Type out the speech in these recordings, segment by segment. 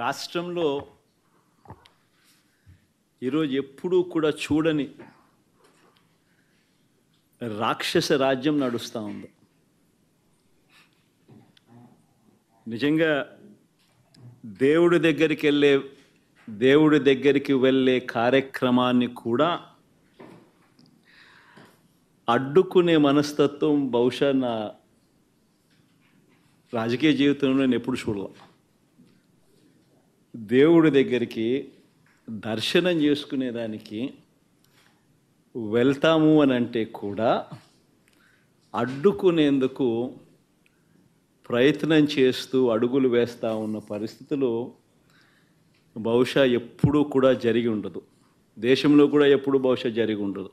రాష్ట్రంలో ఈరోజు ఎప్పుడూ కూడా చూడని రాక్షస రాజ్యం నడుస్తూ ఉంది. నిజంగా దేవుడి దగ్గరికి వెళ్ళే కార్యక్రమాన్ని కూడా అడ్డుకునే మనస్తత్వం బహుశా నా రాజకీయ జీవితంలో నేను ఎప్పుడు చూడలే. దేవుడి దగ్గరికి దర్శనం చేసుకునేదానికి వెళ్తాము అని అంటే కూడా అడ్డుకునేందుకు ప్రయత్నం చేస్తూ అడుగులు వేస్తూ ఉన్న పరిస్థితులు బహుశా ఎప్పుడూ కూడా జరిగి ఉండదు. దేశంలో కూడా ఎప్పుడు బహుశా జరిగి ఉండదు.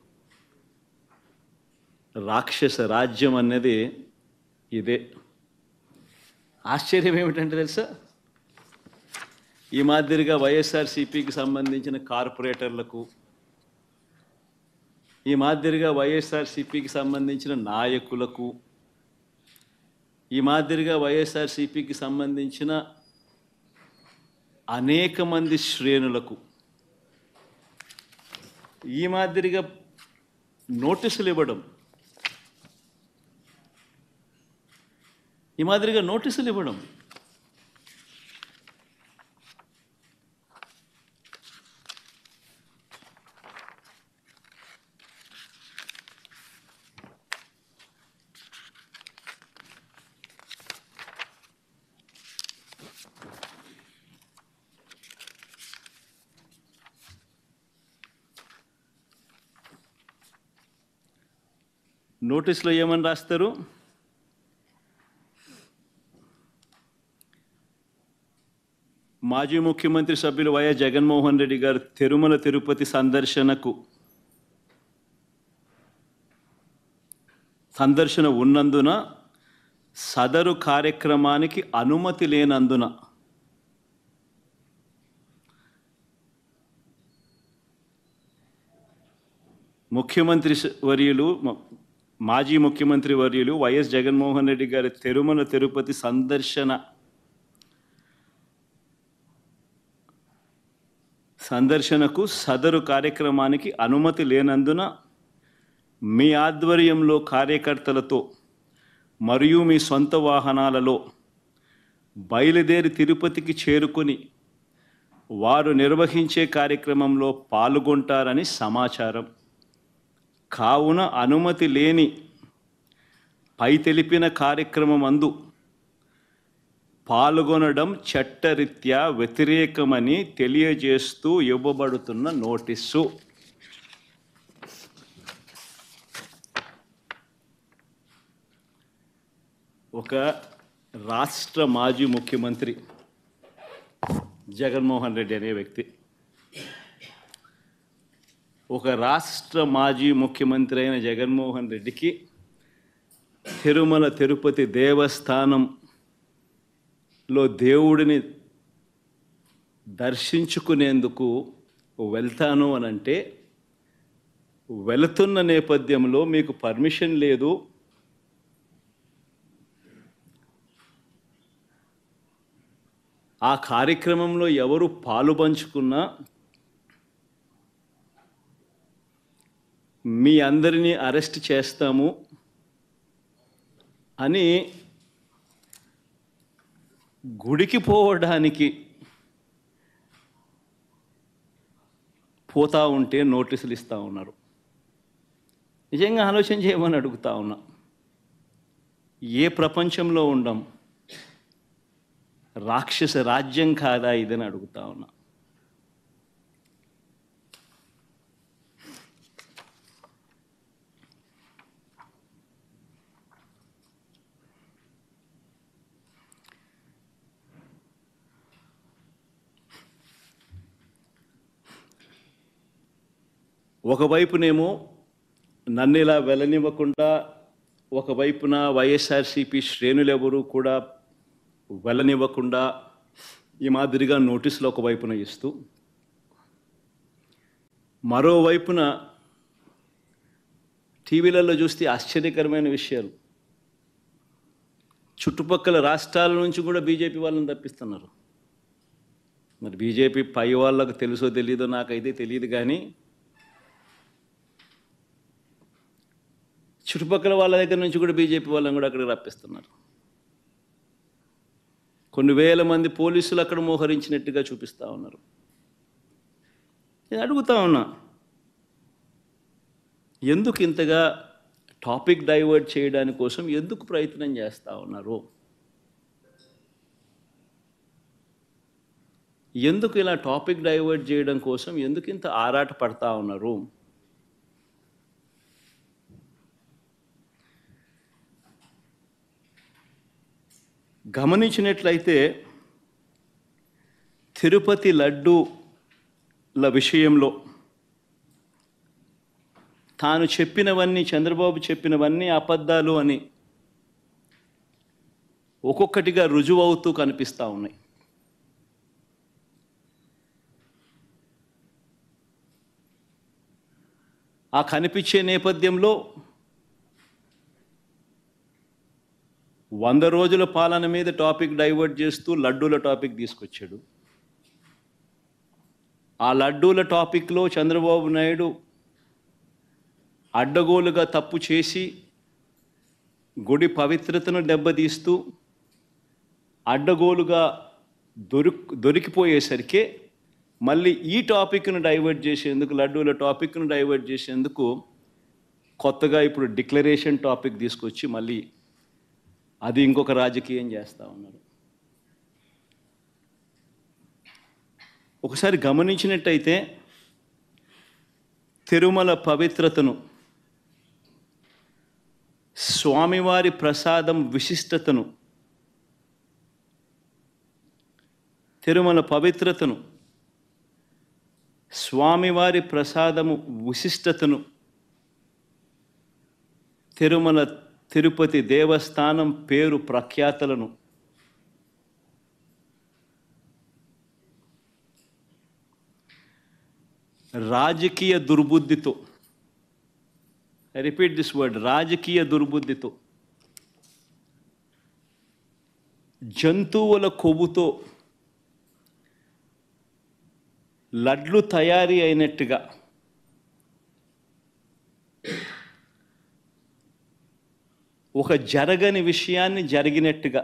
రాక్షస రాజ్యం అనేది ఇదే. ఆశ్చర్యం ఏమిటంటే తెలుసా, ఈ మాదిరిగా వైఎస్ఆర్సీపీకి సంబంధించిన కార్పొరేటర్లకు, ఈ మాదిరిగా వైఎస్ఆర్సీపీకి సంబంధించిన నాయకులకు, ఈ మాదిరిగా వైఎస్ఆర్సీపీకి సంబంధించిన అనేక మంది శ్రేణులకు ఈ మాదిరిగా నోటీసులు ఇవ్వడం, నోటీసులో ఏమని రాస్తారు? మాజీ ముఖ్యమంత్రి సభ్యులు వైఎస్ జగన్మోహన్ రెడ్డి గారు తిరుమల తిరుపతి సందర్శన ఉన్నందున సదరు కార్యక్రమానికి అనుమతి లేనందున మాజీ ముఖ్యమంత్రి వర్యులు వైఎస్ జగన్మోహన్ రెడ్డి గారి తిరుమల తిరుపతి సందర్శనకు సదరు కార్యక్రమానికి అనుమతి లేనందున మీ ఆధ్వర్యంలో కార్యకర్తలతో మరియు మీ సొంత వాహనాలలో బయలుదేరి తిరుపతికి చేరుకుని వారు నిర్వహించే కార్యక్రమంలో పాల్గొంటారని సమాచారం. కావున అనుమతి లేని పై తెలిపిన కార్యక్రమమందు పాల్గొనడం చట్టరీత్యా వ్యతిరేకమని తెలియజేస్తూ ఇవ్వబడుతున్న నోటీసు. ఒక రాష్ట్ర మాజీ ముఖ్యమంత్రి జగన్మోహన్ రెడ్డి అనే వ్యక్తి, ఒక రాష్ట్ర మాజీ ముఖ్యమంత్రి అయిన జగన్మోహన్ రెడ్డికి తిరుమల తిరుపతి దేవస్థానంలో దేవుడిని దర్శించుకునేందుకు వెళ్తాను అనంటే, వెళుతున్న నేపథ్యంలో మీకు పర్మిషన్ లేదు, ఆ కార్యక్రమంలో ఎవరు పాలు పంచుకున్నా మీ అందరినీ అరెస్ట్ చేస్తాము అని గుడికి పోవడానికి పోతా ఉంటే నోటీసులు ఇస్తూ ఉన్నారు. నిజంగా ఆలోచన చేయమని అడుగుతా ఉన్నా. ఏ ప్రపంచంలో ఉండం? రాక్షస రాజ్యం కాదా ఇదని అడుగుతా ఉన్నా. ఒకవైపునేమో నన్ను ఇలా వెళ్ళనివ్వకుండా, ఒకవైపున వైఎస్ఆర్సీపీ శ్రేణులు ఎవరు కూడా వెళ్ళనివ్వకుండా ఈ మాదిరిగా నోటీసులు ఒకవైపున ఇస్తూ, మరోవైపున టీవీలలో చూస్తే ఆశ్చర్యకరమైన విషయాలు, చుట్టుపక్కల రాష్ట్రాల నుంచి కూడా బీజేపీ వాళ్ళని తప్పిస్తున్నారు. మరి బీజేపీ పై వాళ్ళకు తెలుసో తెలీదో నాకైతే తెలియదు, కానీ చుట్టుపక్కల వాళ్ళ దగ్గర నుంచి కూడా బీజేపీ వాళ్ళని కూడా అక్కడికి రప్పిస్తున్నారు. కొన్ని వేల మంది పోలీసులు అక్కడ మోహరించినట్టుగా చూపిస్తూ ఉన్నారు. నేను అడుగుతా ఉన్నా, ఎందుకు ఇంతగా టాపిక్ డైవర్ట్ చేయడానికి కోసం ఎందుకు ప్రయత్నం చేస్తూ ఉన్నారు? ఎందుకు ఇలా టాపిక్ డైవర్ట్ చేయడం కోసం ఎందుకు ఇంత ఆరాట పడతా ఉన్నారు? గమనించినట్లయితే తిరుపతి లడ్డూల విషయంలో తాను చెప్పినవన్నీ, చంద్రబాబు చెప్పినవన్నీ అబద్ధాలు అని ఒక్కొక్కటిగా రుజువవుతూ కనిపిస్తూ ఉన్నాయి. ఆ కనిపించే నేపథ్యంలో 100 రోజుల పాలన మీద టాపిక్ డైవర్ట్ చేస్తూ లడ్డూల టాపిక్ తీసుకొచ్చాడు. ఆ లడ్డూల టాపిక్లో చంద్రబాబు నాయుడు అడ్డగోలుగా తప్పు చేసి గుడి పవిత్రతను దెబ్బతీస్తూ అడ్డగోలుగా దొరికిపోయేసరికి మళ్ళీ ఈ టాపిక్ను డైవర్ట్ చేసేందుకు, లడ్డూల టాపిక్ను డైవర్ట్ చేసేందుకు కొత్తగా ఇప్పుడు డిక్లరేషన్ టాపిక్ తీసుకొచ్చి మళ్ళీ అది ఇంకొక రాజకీయం చేస్తూ ఉన్నారు. ఒకసారి గమనించినట్టయితే తిరుమల పవిత్రతను, స్వామివారి ప్రసాదం విశిష్టతను, తిరుమల పవిత్రతను, స్వామివారి ప్రసాదము విశిష్టతను, తిరుమల తిరుపతి దేవస్థానం పేరు ప్రఖ్యాతలను రాజకీయ దుర్బుద్ధితో, ఐ రిపీట్ దిస్ వర్డ్, రాజకీయ దుర్బుద్ధితో, జంతువుల కొవ్వుతో లడ్లు తయారీ అయినట్టుగా ఒక జరగని విషయాన్ని జరిగినట్టుగా,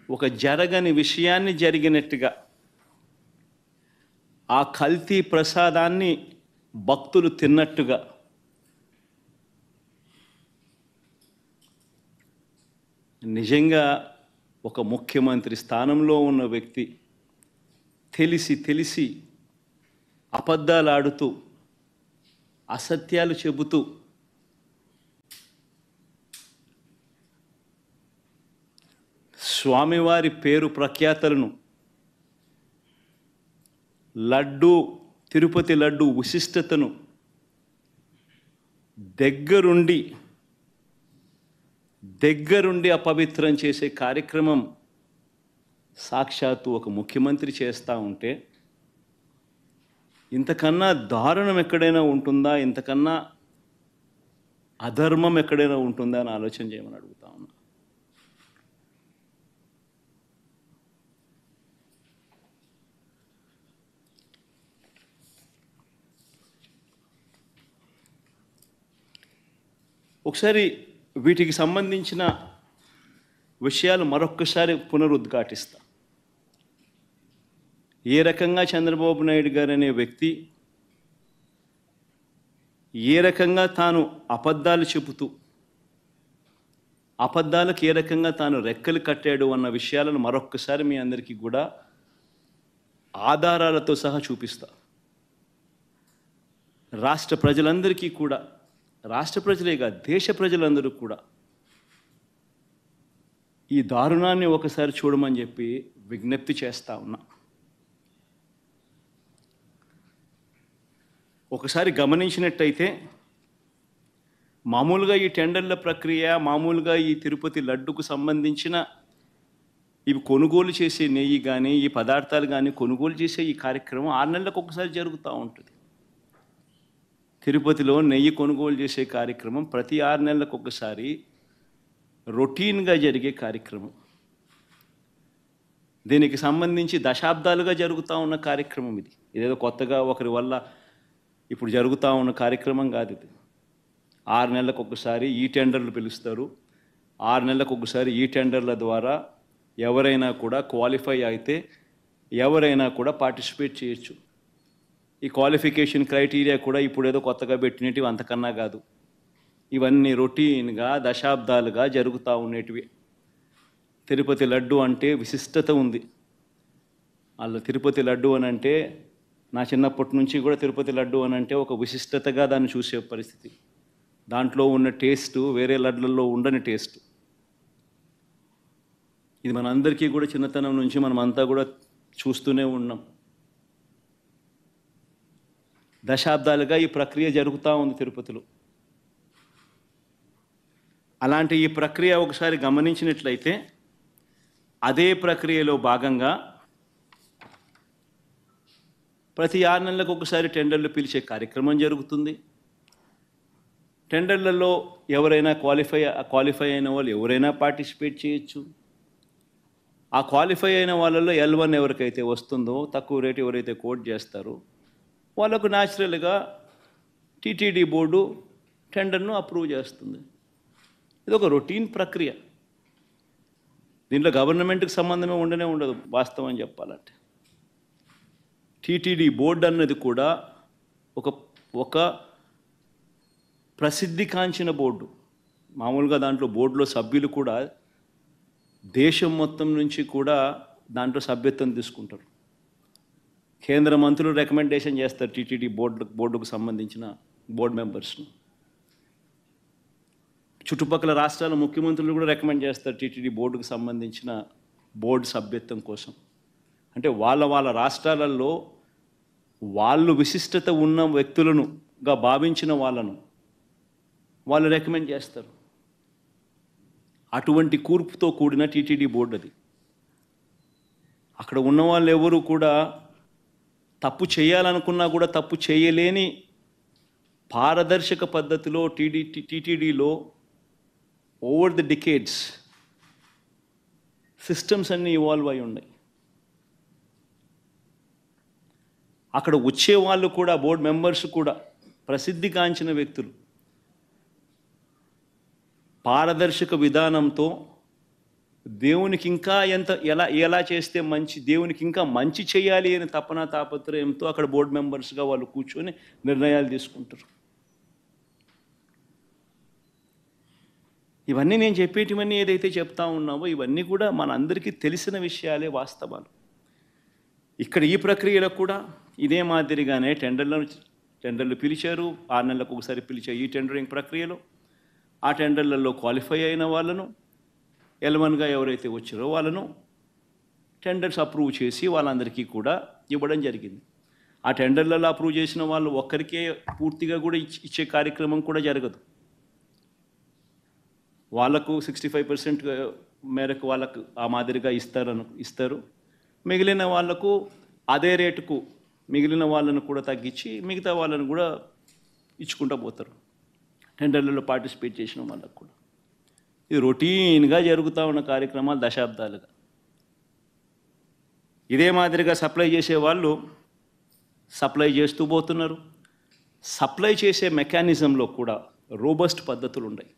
ఒక జరగని విషయాన్ని జరిగినట్టుగా ఆ కల్తీ ప్రసాదాన్ని భక్తులు తిన్నట్టుగా నిజంగా ఒక ముఖ్యమంత్రి స్థానంలో ఉన్న వ్యక్తి తెలిసి అబద్ధాలు ఆడుతూ, అసత్యాలు చెబుతూ స్వామివారి పేరు ప్రఖ్యాతలను, లడ్డు, తిరుపతి లడ్డు విశిష్టతను దగ్గరుండి అపవిత్రం చేసే కార్యక్రమం సాక్షాత్తు ఒక ముఖ్యమంత్రి చేస్తూ ఉంటే ఇంతకన్నా దారుణం ఎక్కడైనా ఉంటుందా, ఇంతకన్నా అధర్మం ఎక్కడైనా ఉంటుందా అని ఆలోచన చేయమని అడుగుతా ఉన్నా. ఒకసారి వీటికి సంబంధించిన విషయాలు మరొక్కసారి పునరుద్ఘాటిస్తా. ఏ రకంగా చంద్రబాబు నాయుడు గారు అనే వ్యక్తి ఏ రకంగా తాను అబద్ధాలు చెబుతూ అబద్ధాలకు ఏ రకంగా తాను రెక్కలు కట్టాడు అన్న విషయాలను మరొక్కసారి మీ అందరికీ కూడా ఆధారాలతో సహా చూపిస్తా. రాష్ట్ర ప్రజలందరికీ కూడా, రాష్ట్ర ప్రజలే కాదు దేశ ప్రజలందరూ కూడా ఈ దారుణాన్ని ఒకసారి చూడమని చెప్పి విజ్ఞప్తి చేస్తా ఉన్నా. ఒకసారి గమనించినట్టయితే మామూలుగా ఈ టెండర్ల ప్రక్రియ, మామూలుగా ఈ తిరుపతి లడ్డుకు సంబంధించిన ఇవి కొనుగోలు చేసే నెయ్యి కానీ, ఈ పదార్థాలు కానీ కొనుగోలు చేసే ఈ కార్యక్రమం 6 నెలలకు ఒకసారి జరుగుతూ ఉంటుంది. తిరుపతిలో నెయ్యి కొనుగోలు చేసే కార్యక్రమం ప్రతి 6 నెలలకు ఒకసారి రొటీన్గా జరిగే కార్యక్రమం. దీనికి సంబంధించి దశాబ్దాలుగా జరుగుతూ ఉన్న కార్యక్రమం ఇది. ఇదేదో కొత్తగా ఒకరి వల్ల ఇప్పుడు జరుగుతూ ఉన్న కార్యక్రమం కాదు ఇది. 6 నెలలకు ఒకసారి ఈ టెండర్లు పిలుస్తారు. 6 నెలలకు ఒకసారి ఈ టెండర్ల ద్వారా ఎవరైనా కూడా క్వాలిఫై అయితే ఎవరైనా కూడా పార్టిసిపేట్ చేయొచ్చు. ఈ క్వాలిఫికేషన్ క్రైటీరియా కూడా ఇప్పుడు ఏదో కొత్తగా పెట్టినవి అంతకన్నా కాదు. ఇవన్నీ రొటీన్గా దశాబ్దాలుగా జరుగుతూ ఉండేటివి. తిరుపతి లడ్డు అంటే విశిష్టత ఉంది. వాళ్ళ తిరుపతి లడ్డు అని అంటే నా చిన్నప్పటి నుంచి కూడా తిరుపతి లడ్డు అని అంటే ఒక విశిష్టతగా దాన్ని చూసే పరిస్థితి. దాంట్లో ఉన్న టేస్టు వేరే లడ్లలో ఉండని టేస్ట్. ఇది మనందరికీ కూడా చిన్నతనం నుంచి మనమంతా కూడా చూస్తూనే ఉన్నాం. దశాబ్దాలుగా ఈ ప్రక్రియ జరుగుతూ ఉంది తిరుపతిలో. అలాంటి ఈ ప్రక్రియ ఒకసారి గమనించినట్లయితే అదే ప్రక్రియలో భాగంగా ప్రతి 6 నెలలకు ఒకసారి టెండర్లు పిలిచే కార్యక్రమం జరుగుతుంది. టెండర్లలో ఎవరైనా క్వాలిఫై అయిన వాళ్ళు ఎవరైనా పార్టిసిపేట్ చేయొచ్చు. ఆ క్వాలిఫై అయిన వాళ్ళల్లో L1 ఎవరికైతే వస్తుందో, తక్కువ రేటు ఎవరైతే కోట్ చేస్తారో వాళ్ళకు న్యాచురల్గా టీటీడీ బోర్డు టెండర్ను అప్రూవ్ చేస్తుంది. ఇది ఒక రొటీన్ ప్రక్రియ. దీంట్లో గవర్నమెంట్కి సంబంధమే ఉండదు వాస్తవం చెప్పాలంటే. టీటీడీ బోర్డు అన్నది కూడా ఒక ప్రసిద్ధికాంచిన బోర్డు. మామూలుగా దాంట్లో బోర్డులో సభ్యులు కూడా దేశం మొత్తం నుంచి కూడా దాంట్లో సభ్యత్వం తీసుకుంటారు. కేంద్ర మంత్రులు రికమెండేషన్ చేస్తారు టీటీడీ బోర్డుకు సంబంధించిన బోర్డు మెంబర్స్ను. చుట్టుపక్కల రాష్ట్రాల ముఖ్యమంత్రులు కూడా రికమెండ్ చేస్తారు టీటీడీ బోర్డుకు సంబంధించిన బోర్డు సభ్యత్వం కోసం. అంటే వాళ్ళ రాష్ట్రాలలో వాళ్ళు విశిష్టత ఉన్న వ్యక్తులనుగా భావించిన వాళ్ళు రికమెండ్ చేస్తారు. అటువంటి కూర్పుతో కూడిన టీటీడీ బోర్డు అది. అక్కడ ఉన్న వాళ్ళు ఎవరు కూడా తప్పు చేయాలనుకున్నా కూడా తప్పు చేయలేని పారదర్శక పద్ధతిలో టీటీడీలో ఓవర్ ది డికేడ్స్ సిస్టమ్స్ అన్నీ ఇవాల్వ్ అయి ఉన్నాయి. అక్కడ వచ్చే వాళ్ళు కూడా బోర్డు మెంబర్స్ కూడా ప్రసిద్ధిగాంచిన వ్యక్తులు. పారదర్శక విధానంతో దేవునికి ఇంకా ఎలా చేస్తే దేవునికి ఇంకా మంచి చేయాలి అని తాపత్రయంతో అక్కడ బోర్డు మెంబర్స్గా వాళ్ళు కూర్చొని నిర్ణయాలు తీసుకుంటారు. ఇవన్నీ నేను చెప్పేటివన్నీ ఏదైతే చెప్తా ఉన్నామో ఇవన్నీ కూడా మనందరికీ తెలిసిన విషయాలే, వాస్తవాలు. ఇక్కడ ఈ ప్రక్రియలో కూడా ఇదే మాదిరిగానే టెండర్లు పిలిచారు. 6 నెలలకు ఒకసారి పిలిచే ఈ టెండరింగ్ ప్రక్రియలో ఆ టెండర్లలో క్వాలిఫై అయిన వాళ్ళను L1గా ఎవరైతే వచ్చారో వాళ్ళను టెండర్స్ అప్రూవ్ చేసి వాళ్ళందరికీ కూడా ఇవ్వడం జరిగింది. ఆ టెండర్లలో అప్రూవ్ చేసిన వాళ్ళు ఒక్కరికే పూర్తిగా కూడా ఇచ్చే కార్యక్రమం కూడా జరగదు. వాళ్ళకు 65% మేరకు వాళ్ళకు ఆ మాదిరిగా ఇస్తారు. మిగిలిన వాళ్లకు అదే రేటుకు మిగిలిన వాళ్ళను కూడా తగ్గించి మిగతా వాళ్ళను కూడా ఇచ్చుకుంటూ పోతారు టెండర్లలో పార్టిసిపేట్ చేసిన వాళ్ళకు కూడా. ఇది రొటీన్గా జరుగుతూ ఉన్న కార్యక్రమాలు దశాబ్దాలుగా. ఇదే మాదిరిగా సప్లై చేసే వాళ్ళు సప్లై చేస్తూ పోతున్నారు. సప్లై చేసే మెకానిజంలో కూడా రోబస్ట్ పద్ధతులు ఉన్నాయి.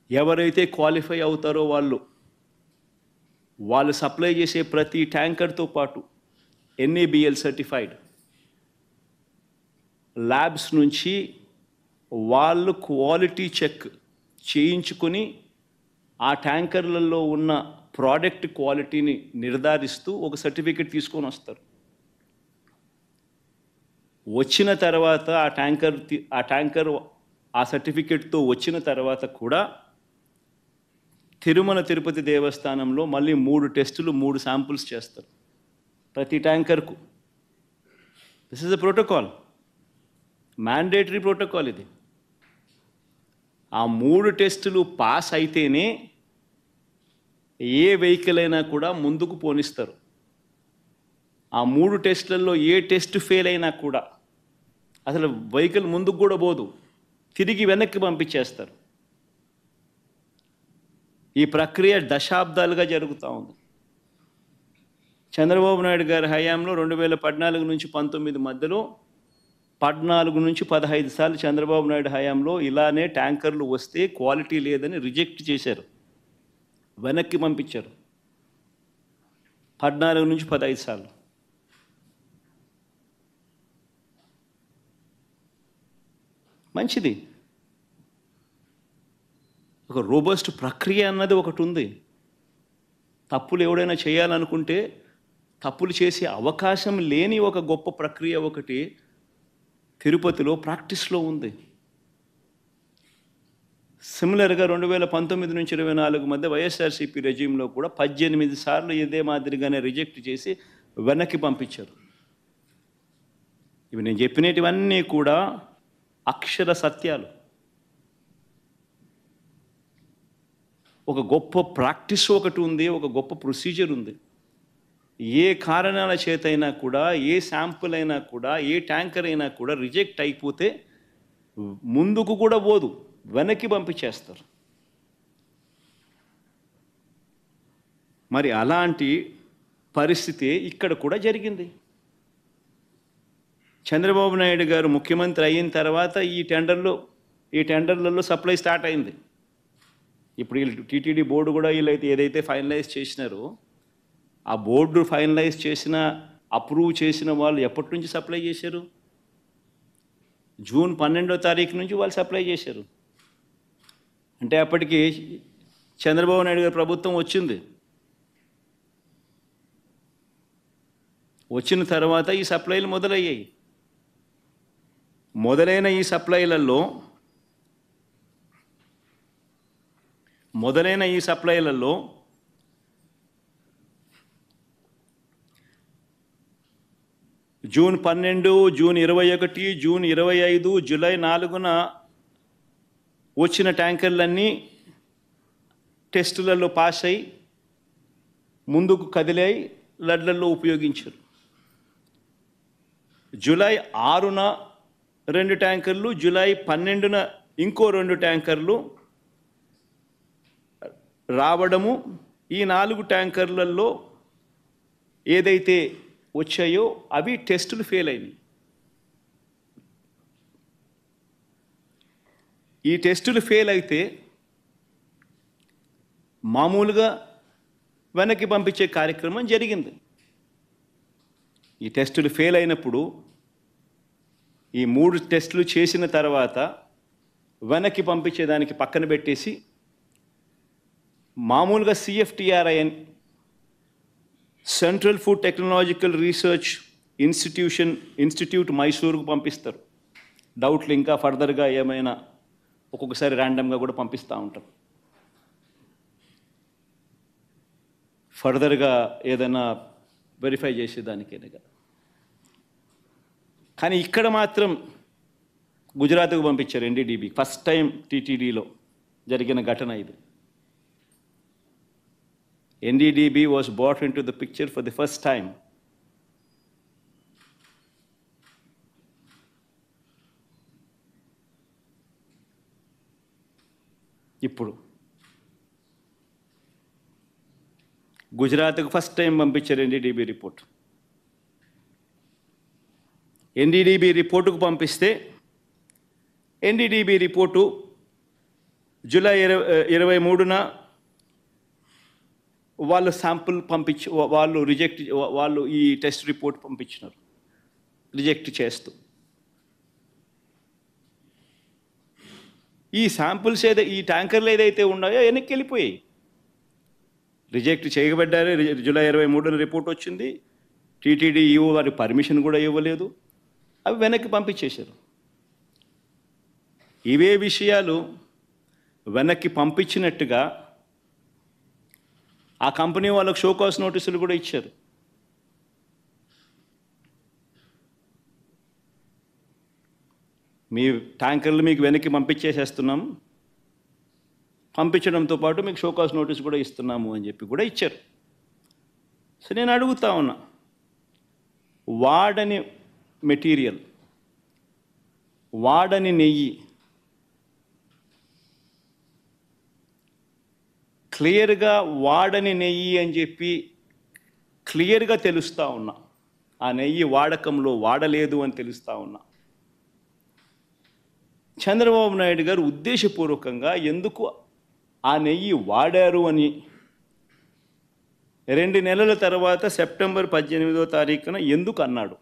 ఎవరైతే క్వాలిఫై అవుతారో వాళ్ళు సప్లై చేసే ప్రతి ట్యాంకర్తో పాటు NABL సర్టిఫైడ్ ల్యాబ్స్ నుంచి వాళ్ళు క్వాలిటీ చెక్ చేయించుకొని ఆ ట్యాంకర్లలో ఉన్న ప్రోడక్ట్ క్వాలిటీని నిర్ధారిస్తూ ఒక సర్టిఫికెట్ తీసుకొని వస్తారు. వచ్చిన తర్వాత ఆ ట్యాంకర్ ఆ సర్టిఫికెట్తో వచ్చిన తర్వాత కూడా తిరుపతి దేవస్థానంలో మళ్ళీ 3 టెస్టులు 3 శాంపుల్స్ చేస్తారు ప్రతి ట్యాంకర్కు. This is a protocol, mandatory protocol ఇది. ఆ 3 టెస్టులు పాస్ అయితేనే ఏ వెహికల్ అయినా కూడా ముందుకు పోనిస్తారు. ఆ 3 టెస్టులలో ఏ టెస్ట్ ఫెయిల్ అయినా కూడా అసలు వెహికల్ ముందుకు కూడా పోదు, తిరిగి వెనక్కి పంపించేస్తారు. ఈ ప్రక్రియ దశాబ్దాలుగా జరుగుతూ ఉంది. చంద్రబాబు నాయుడు గారి హయాంలో 2014 నుంచి 19 మధ్యలో 14 నుంచి 15 సార్లు చంద్రబాబు నాయుడు హయాంలో ఇలానే ట్యాంకర్లు వస్తే క్వాలిటీ లేదని రిజెక్ట్ చేశారు, వెనక్కి పంపించారు. 14 నుంచి 15 సార్లు. మంచిది. ఒక రోబస్ట్ ప్రక్రియ అన్నది ఒకటి ఉంది. తప్పులు ఎవడైనా చేయాలనుకుంటే తప్పులు చేసే అవకాశం లేని ఒక గొప్ప ప్రక్రియ ఒకటి తిరుపతిలో ప్రాక్టీస్లో ఉంది. సిమిలర్గా 2019 నుంచి 24 మధ్య వైఎస్ఆర్సీపీ రెజ్యూమ్లో కూడా 18 సార్లు ఇదే మాదిరిగానే రిజెక్ట్ చేసి వెనక్కి పంపించారు. ఇవి నేను చెప్పినటివన్నీ కూడా అక్షర సత్యాలు. ఒక గొప్ప ప్రాక్టీస్ ఒకటి ఉంది, ఒక గొప్ప ప్రొసీజర్ ఉంది. ఏ కారణాల చేతైనా కూడా, ఏ శాంపుల్ అయినా కూడా, ఏ ట్యాంకర్ అయినా కూడా రిజెక్ట్ అయిపోతే ముందుకు కూడా పోదు, వెనక్కి పంపించేస్తారు. మరి అలాంటి పరిస్థితి ఇక్కడ కూడా జరిగింది. చంద్రబాబు నాయుడు గారు ముఖ్యమంత్రి అయిన తర్వాత ఈ టెండర్లలో సప్లై స్టార్ట్ అయింది. ఇప్పుడు వీళ్ళు టీటీడీ బోర్డు కూడా వీళ్ళైతే ఏదైతే ఫైనలైజ్ చేసినారో ఆ బోర్డు ఫైనలైజ్ చేసిన, అప్రూవ్ చేసిన వాళ్ళు ఎప్పటి నుంచి సప్లై చేశారు? జూన్ 12వ తారీఖు నుంచి వాళ్ళు సప్లై చేశారు. అంటే అప్పటికి చంద్రబాబు నాయుడు గారి ప్రభుత్వం వచ్చింది. వచ్చిన తర్వాత ఈ సప్లైలు మొదలయ్యాయి. మొదలైన ఈ సప్లైలలో జూన్ 12, జూన్ 21, జూన్ 25, జూలై 4న వచ్చిన ట్యాంకర్లన్నీ టెస్టులలో పాస్ అయి ముందుకు కదిలాయి, లడ్లలో ఉపయోగించారు. జూలై 6న 2 ట్యాంకర్లు, జూలై 12న ఇంకో 2 ట్యాంకర్లు రావడము, ఈ 4 ట్యాంకర్లలో ఏదైతే వచ్చాయో అవి టెస్టులు ఫెయిల్ అయినాయి. ఈ టెస్టులు ఫెయిల్ అయితే మామూలుగా వెనక్కి పంపించే కార్యక్రమం జరిగింది. ఈ టెస్టులు ఫెయిల్ అయినప్పుడు ఈ 3 టెస్టులు చేసిన తర్వాత వెనక్కి పంపించేదానికి పక్కన పెట్టేసి మామూలుగా CFTRI central food technological research institute మైసూరుకు పంపిస్తారు. డౌట్లు ఇంకా ఫర్దర్గా ఏమైనా ఒక్కొక్కసారి ర్యాండమ్గా కూడా పంపిస్తూ ఉంటారు. ఫర్దర్గా ఏదైనా వెరిఫై చేసేదానికేనగా. కానీ ఇక్కడ మాత్రం గుజరాత్కు పంపించారు NDDB. ఫస్ట్ టైం TTDలో జరిగిన ఘటన ఇది. NDDB was brought into the picture for the first time. ఇప్పుడు గుజరాత్కు ఫస్ట్ టైం పంపించారు NDDB రిపోర్ట్. NDDB రిపోర్టుకు పంపిస్తే NDDB రిపోర్టు జూలై 23న వాళ్ళు శాంపుల్ వాళ్ళు ఈ టెస్ట్ రిపోర్ట్ పంపించినారు రిజెక్ట్ చేస్తూ. ఈ శాంపుల్స్ ఈ ట్యాంకర్లు ఏదైతే ఉన్నాయో వెనక్కి వెళ్ళిపోయాయి. రిజెక్ట్ చేయబడ్డారు. జూలై 23న రిపోర్ట్ వచ్చింది. TTD ఈవో వారి పర్మిషన్ కూడా ఇవ్వలేదు. అవి వెనక్కి పంపించేశారు. ఇవే విషయాలు వెనక్కి పంపించినట్టుగా ఆ కంపెనీ వాళ్ళకు షోకాస్ నోటీసులు కూడా ఇచ్చారు. మీ ట్యాంకర్లు మీకు వెనక్కి పంపించేసేస్తున్నాం, పంపించడంతో పాటు మీకు షోకాస్ నోటీస్ కూడా ఇస్తున్నాము అని చెప్పి కూడా ఇచ్చారు. సో నేను అడుగుతా ఉన్నా, వాడని మెటీరియల్, వాడని నెయ్యి క్లియర్గా వాడని నెయ్యి అని చెప్పి క్లియర్గా తెలుస్తూ ఉన్నా, ఆ నెయ్యి వాడకంలో వాడలేదు అని తెలుస్తూ ఉన్నా. చంద్రబాబు నాయుడు గారు ఉద్దేశపూర్వకంగా ఎందుకు ఆ నెయ్యి వాడారు అని 2 నెలల తర్వాత సెప్టెంబర్ 18వ తారీఖున ఎందుకు అన్నాడు?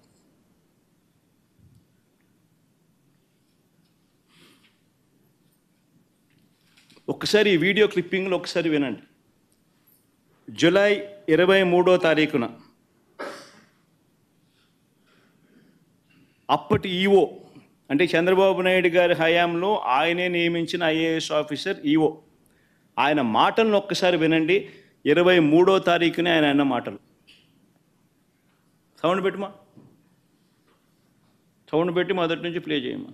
ఒకసారి ఈ వీడియో క్లిప్పింగ్లో ఒకసారి వినండి. జూలై 23వ తారీఖున అప్పటి ఈఓ, అంటే చంద్రబాబు నాయుడు గారి హయాంలో ఆయనే నియమించిన ఐఏఎస్ ఆఫీసర్ ఈఓ, ఆయన మాటలను ఒక్కసారి వినండి. 23వ తారీఖునే ఆయన అన్న మాటలు. సౌండ్ పెట్టమా, సౌండ్ పెట్టి మొదటి నుంచి ప్లే చేయమా.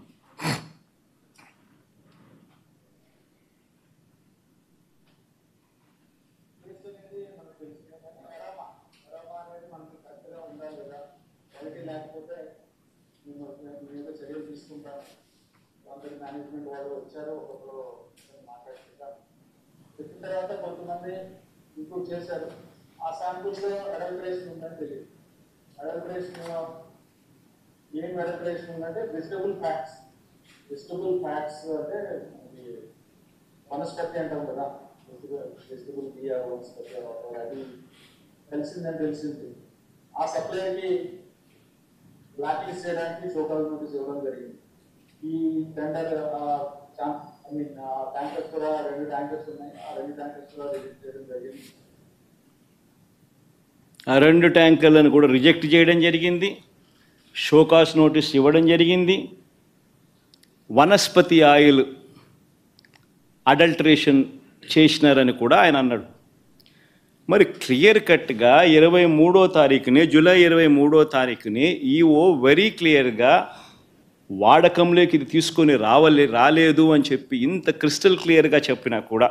లేకపోతే మేము చర్యలు తీసుకుంటాం. అందరి మేనేజ్మెంట్ వాళ్ళు వచ్చారు, ఒక్కొక్కరు మాట్లాడుకుంటాం. చెప్పిన తర్వాత కొంతమంది ఇంప్రూవ్ చేశారు. ఆ శాంపుల్స్లో అడల్టరేషన్ ఉందని తెలియదు. అడల్టరేషన్ ఏం అడల్టరేషన్ ఉందంటే వెజిటబుల్ ఫ్యాట్స్. వెజిటబుల్ ఫ్యాట్స్ అంటే వనస్పతి అంటాం కదా, వెజిటబుల్ బియ్య వనస్పతి అది తెలిసింది. ఆ సప్లైకి బ్లాక్ లిస్ట్ చేయడానికి షోకాల్ నోటీస్ ఇవ్వడం జరిగింది. ఈ టెండర్ ట్యాంకర్స్ కూడా 2 ట్యాంకర్స్ ఉన్నాయి. ఆ 2 ట్యాంకర్స్ కూడా రిజెక్ట్ చేయడం జరిగింది. ఆ 2 ట్యాంకర్లను కూడా రిజెక్ట్ చేయడం జరిగింది. షోకాస్ నోటీస్ ఇవ్వడం జరిగింది. వనస్పతి ఆయిల్ అడల్టరేషన్ చేసినారని కూడా ఆయన అన్నాడు. మరి క్లియర్ కట్గా 23వ తారీఖునే, జూలై 23వ తారీఖునే ఈఓ వెరీ క్లియర్గా వాడకంలోకి ఇది తీసుకొని రాలేదు అని చెప్పి ఇంత క్రిస్టల్ క్లియర్గా చెప్పినా కూడా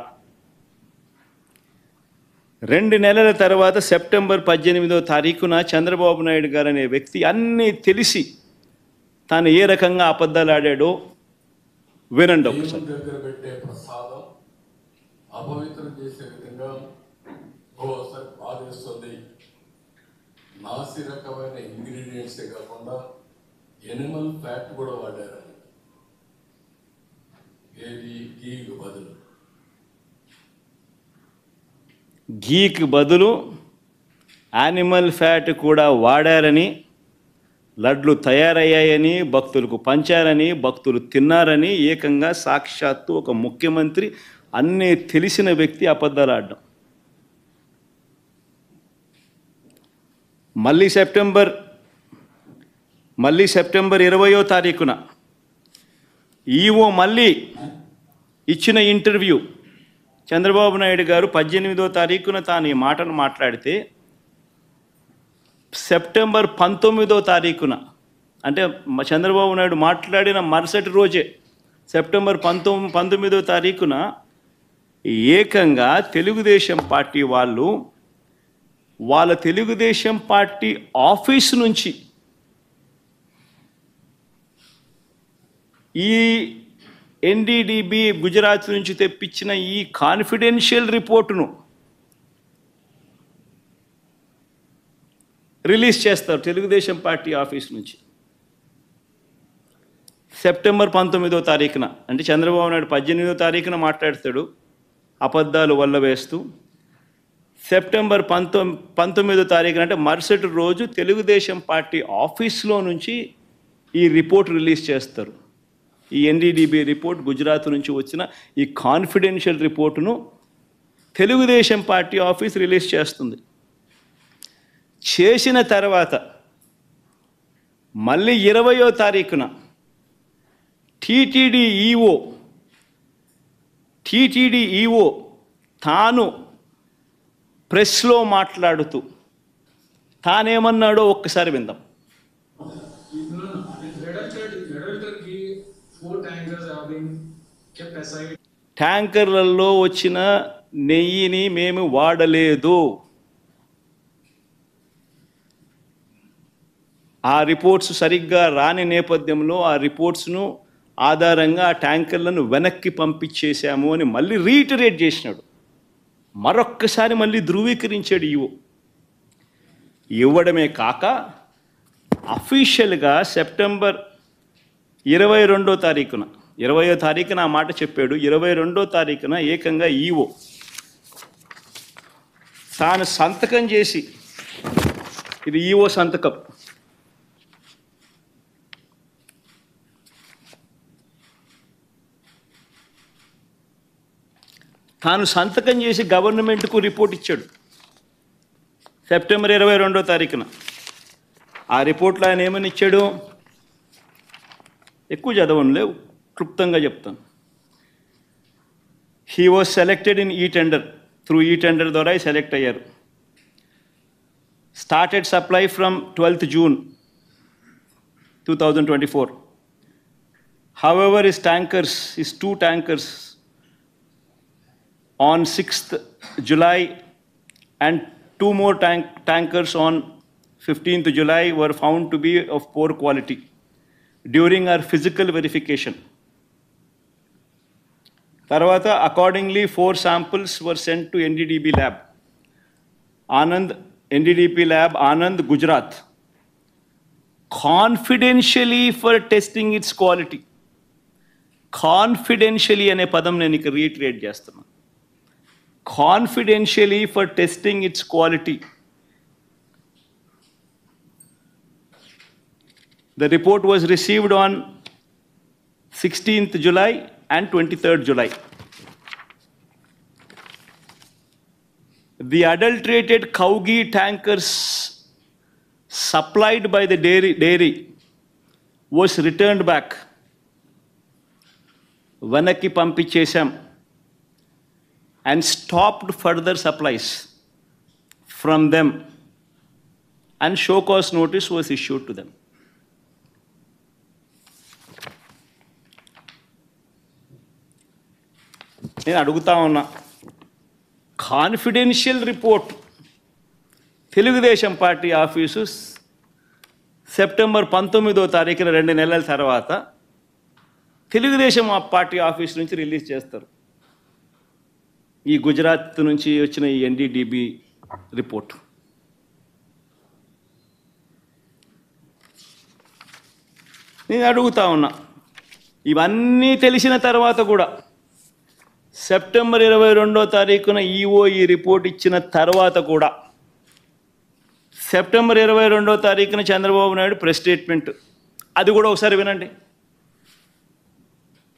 2 నెలల తర్వాత సెప్టెంబర్ 18వ తారీఖున చంద్రబాబు నాయుడు గారు అనే వ్యక్తి అన్నీ తెలిసి తాను ఏ రకంగా అబద్ధాలు ఆడాడో వినండి ఒకసారి. దగ్గర పెట్టే ప్రసాదం అపవిత్రం చేసే విధంగా ఒకసారి బాధేస్తుంది. నాసి రకమైన ఇంగ్రీడియంట్సే కాకుండా ఎనిమల్ ఫ్యాట్ కూడా వాడారు. ఏది గీకు బదులు, గీకి బదులు యానిమల్ ఫ్యాట్ కూడా వాడారని, లడ్లు తయారయ్యాయని, భక్తులకు పంచారని, భక్తులు తిన్నారని ఏకంగా సాక్షాత్తు ఒక ముఖ్యమంత్రి అన్నీ తెలిసిన వ్యక్తి అబద్ధాలు ఆడడం. మళ్ళీ సెప్టెంబర్ 20వ తారీఖున ఈఓ మళ్ళీ ఇచ్చిన ఇంటర్వ్యూ, చంద్రబాబు నాయుడు గారు 18వ తారీఖున తాను ఈ మాటలు మాట్లాడితే సెప్టెంబర్ 19వ తారీఖున, అంటే చంద్రబాబు నాయుడు మాట్లాడిన మరుసటి రోజే సెప్టెంబర్ 19వ తారీఖున ఏకంగా తెలుగుదేశం పార్టీ వాళ్ళు వాళ్ళ తెలుగుదేశం పార్టీ ఆఫీసు నుంచి ఈ ఎన్డీడీబీ గుజరాత్ నుంచి తెప్పించిన ఈ కాన్ఫిడెన్షియల్ రిపోర్టును రిలీజ్ చేస్తారు తెలుగుదేశం పార్టీ ఆఫీస్ నుంచి. సెప్టెంబర్ 19వ తారీఖున, అంటే చంద్రబాబు నాయుడు 18వ తారీఖున మాట్లాడతాడు అబద్ధాలు వల్ల వేస్తూ. సెప్టెంబర్ 19వ తారీఖున, అంటే మరుసటి రోజు తెలుగుదేశం పార్టీ ఆఫీస్లో నుంచి ఈ రిపోర్ట్ రిలీజ్ చేస్తారు. ఈ ఎన్డీడీబీ రిపోర్ట్, గుజరాత్ నుంచి వచ్చిన ఈ కాన్ఫిడెన్షియల్ రిపోర్టును తెలుగుదేశం పార్టీ ఆఫీస్ రిలీజ్ చేస్తుంది. చేసిన తర్వాత మళ్ళీ 20వ తారీఖున టీటీడీ ఈఓ తాను ప్రెస్లో మాట్లాడుతూ తానేమన్నాడో ఒక్కసారి విందాం. ట్యాంకర్లలో వచ్చిన నెయ్యిని మేము వాడలేదు. ఆ రిపోర్ట్స్ సరిగ్గా రాని నేపథ్యంలో ఆ రిపోర్ట్స్ను ఆధారంగా ఆ ట్యాంకర్లను వెనక్కి పంపించేశాము అని మళ్ళీ రీటరేట్ చేసినాడు. మరొక్కసారి మళ్ళీ ధృవీకరించాడు ఈవో. ఇవ్వడమే కాక అఫీషియల్గా సెప్టెంబర్ 22వ తారీఖున 20వ తారీఖున ఆ మాట చెప్పాడు. 22వ తారీఖున ఏకంగా ఈఓ తాను సంతకం చేసి, ఇది ఈఓ సంతకం, తాను సంతకం చేసి గవర్నమెంట్కు రిపోర్ట్ ఇచ్చాడు సెప్టెంబర్ 22వ తారీఖున. ఆ రిపోర్ట్లో ఆయన ఏమని ఇచ్చాడు? ఎక్కువ చదవనులే, క్లుప్తంగా చెప్తాను. హీ వాజ్ సెలెక్టెడ్ ఇన్ ఈ టెండర్, త్రూ ఈ టెండర్ ద్వారా సెలెక్ట్ అయ్యారు. Started supply from 12th June 2024. However, his two tankers on 6th July and two more tankers on 15th July were found to be of poor quality during our physical verification. Tarvata, accordingly, 4 samples were sent to NDDB lab, NDDP lab, Anand, Gujarat, confidentially for testing its quality. Confidentially ane padam nenu ikka reiterate chestunna. Confidentially for testing its quality. The report was received on 16th July and 23rd July. The adulterated cow ghee tankers supplied by the dairy was returned back. Vanaki పంపించేశాం and stopped further supplies from them, and show cause notice was issued to them. నేను అడుగుతా ఉన్నా, confidential report Telugu Desam party office September 19వ తారీఖున 2 నెలల తర్వాత Telugu Desam party office నుంచి release చేస్తారు. ఈ గుజరాత్ నుంచి వచ్చిన ఈ ఎన్డీడీబీ రిపోర్ట్. నేను అడుగుతా ఉన్నా, ఇవన్నీ తెలిసిన తర్వాత కూడా సెప్టెంబర్ 22వ తారీఖున ఈఓ ఈ రిపోర్ట్ ఇచ్చిన తర్వాత కూడా సెప్టెంబర్ 22వ తారీఖున చంద్రబాబు నాయుడు ప్రెస్ స్టేట్మెంట్, అది కూడా ఒకసారి వినండి.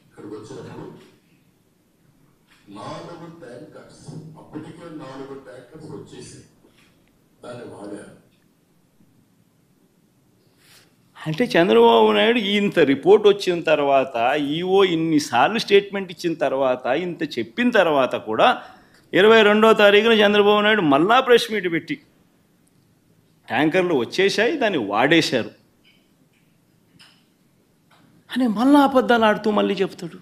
ఇక్కడికి వచ్చినప్పుడు 4 ట్యాంకర్స్, అప్పటికే 4 ట్యాంకర్స్ వచ్చేసి దాన్ని వాడారు. అంటే చంద్రబాబు నాయుడు ఇంత రిపోర్ట్ వచ్చిన తర్వాత, ఈఓ ఇన్నిసార్లు స్టేట్మెంట్ ఇచ్చిన తర్వాత, ఇంత చెప్పిన తర్వాత కూడా 22వ తారీఖున చంద్రబాబు నాయుడు మళ్ళా ప్రెస్ మీట్ పెట్టి ట్యాంకర్లు వచ్చేసాయి, దాన్ని వాడేశారు అని మళ్ళా అబద్ధాలు ఆడుతూ మళ్ళీ చెప్తాడు.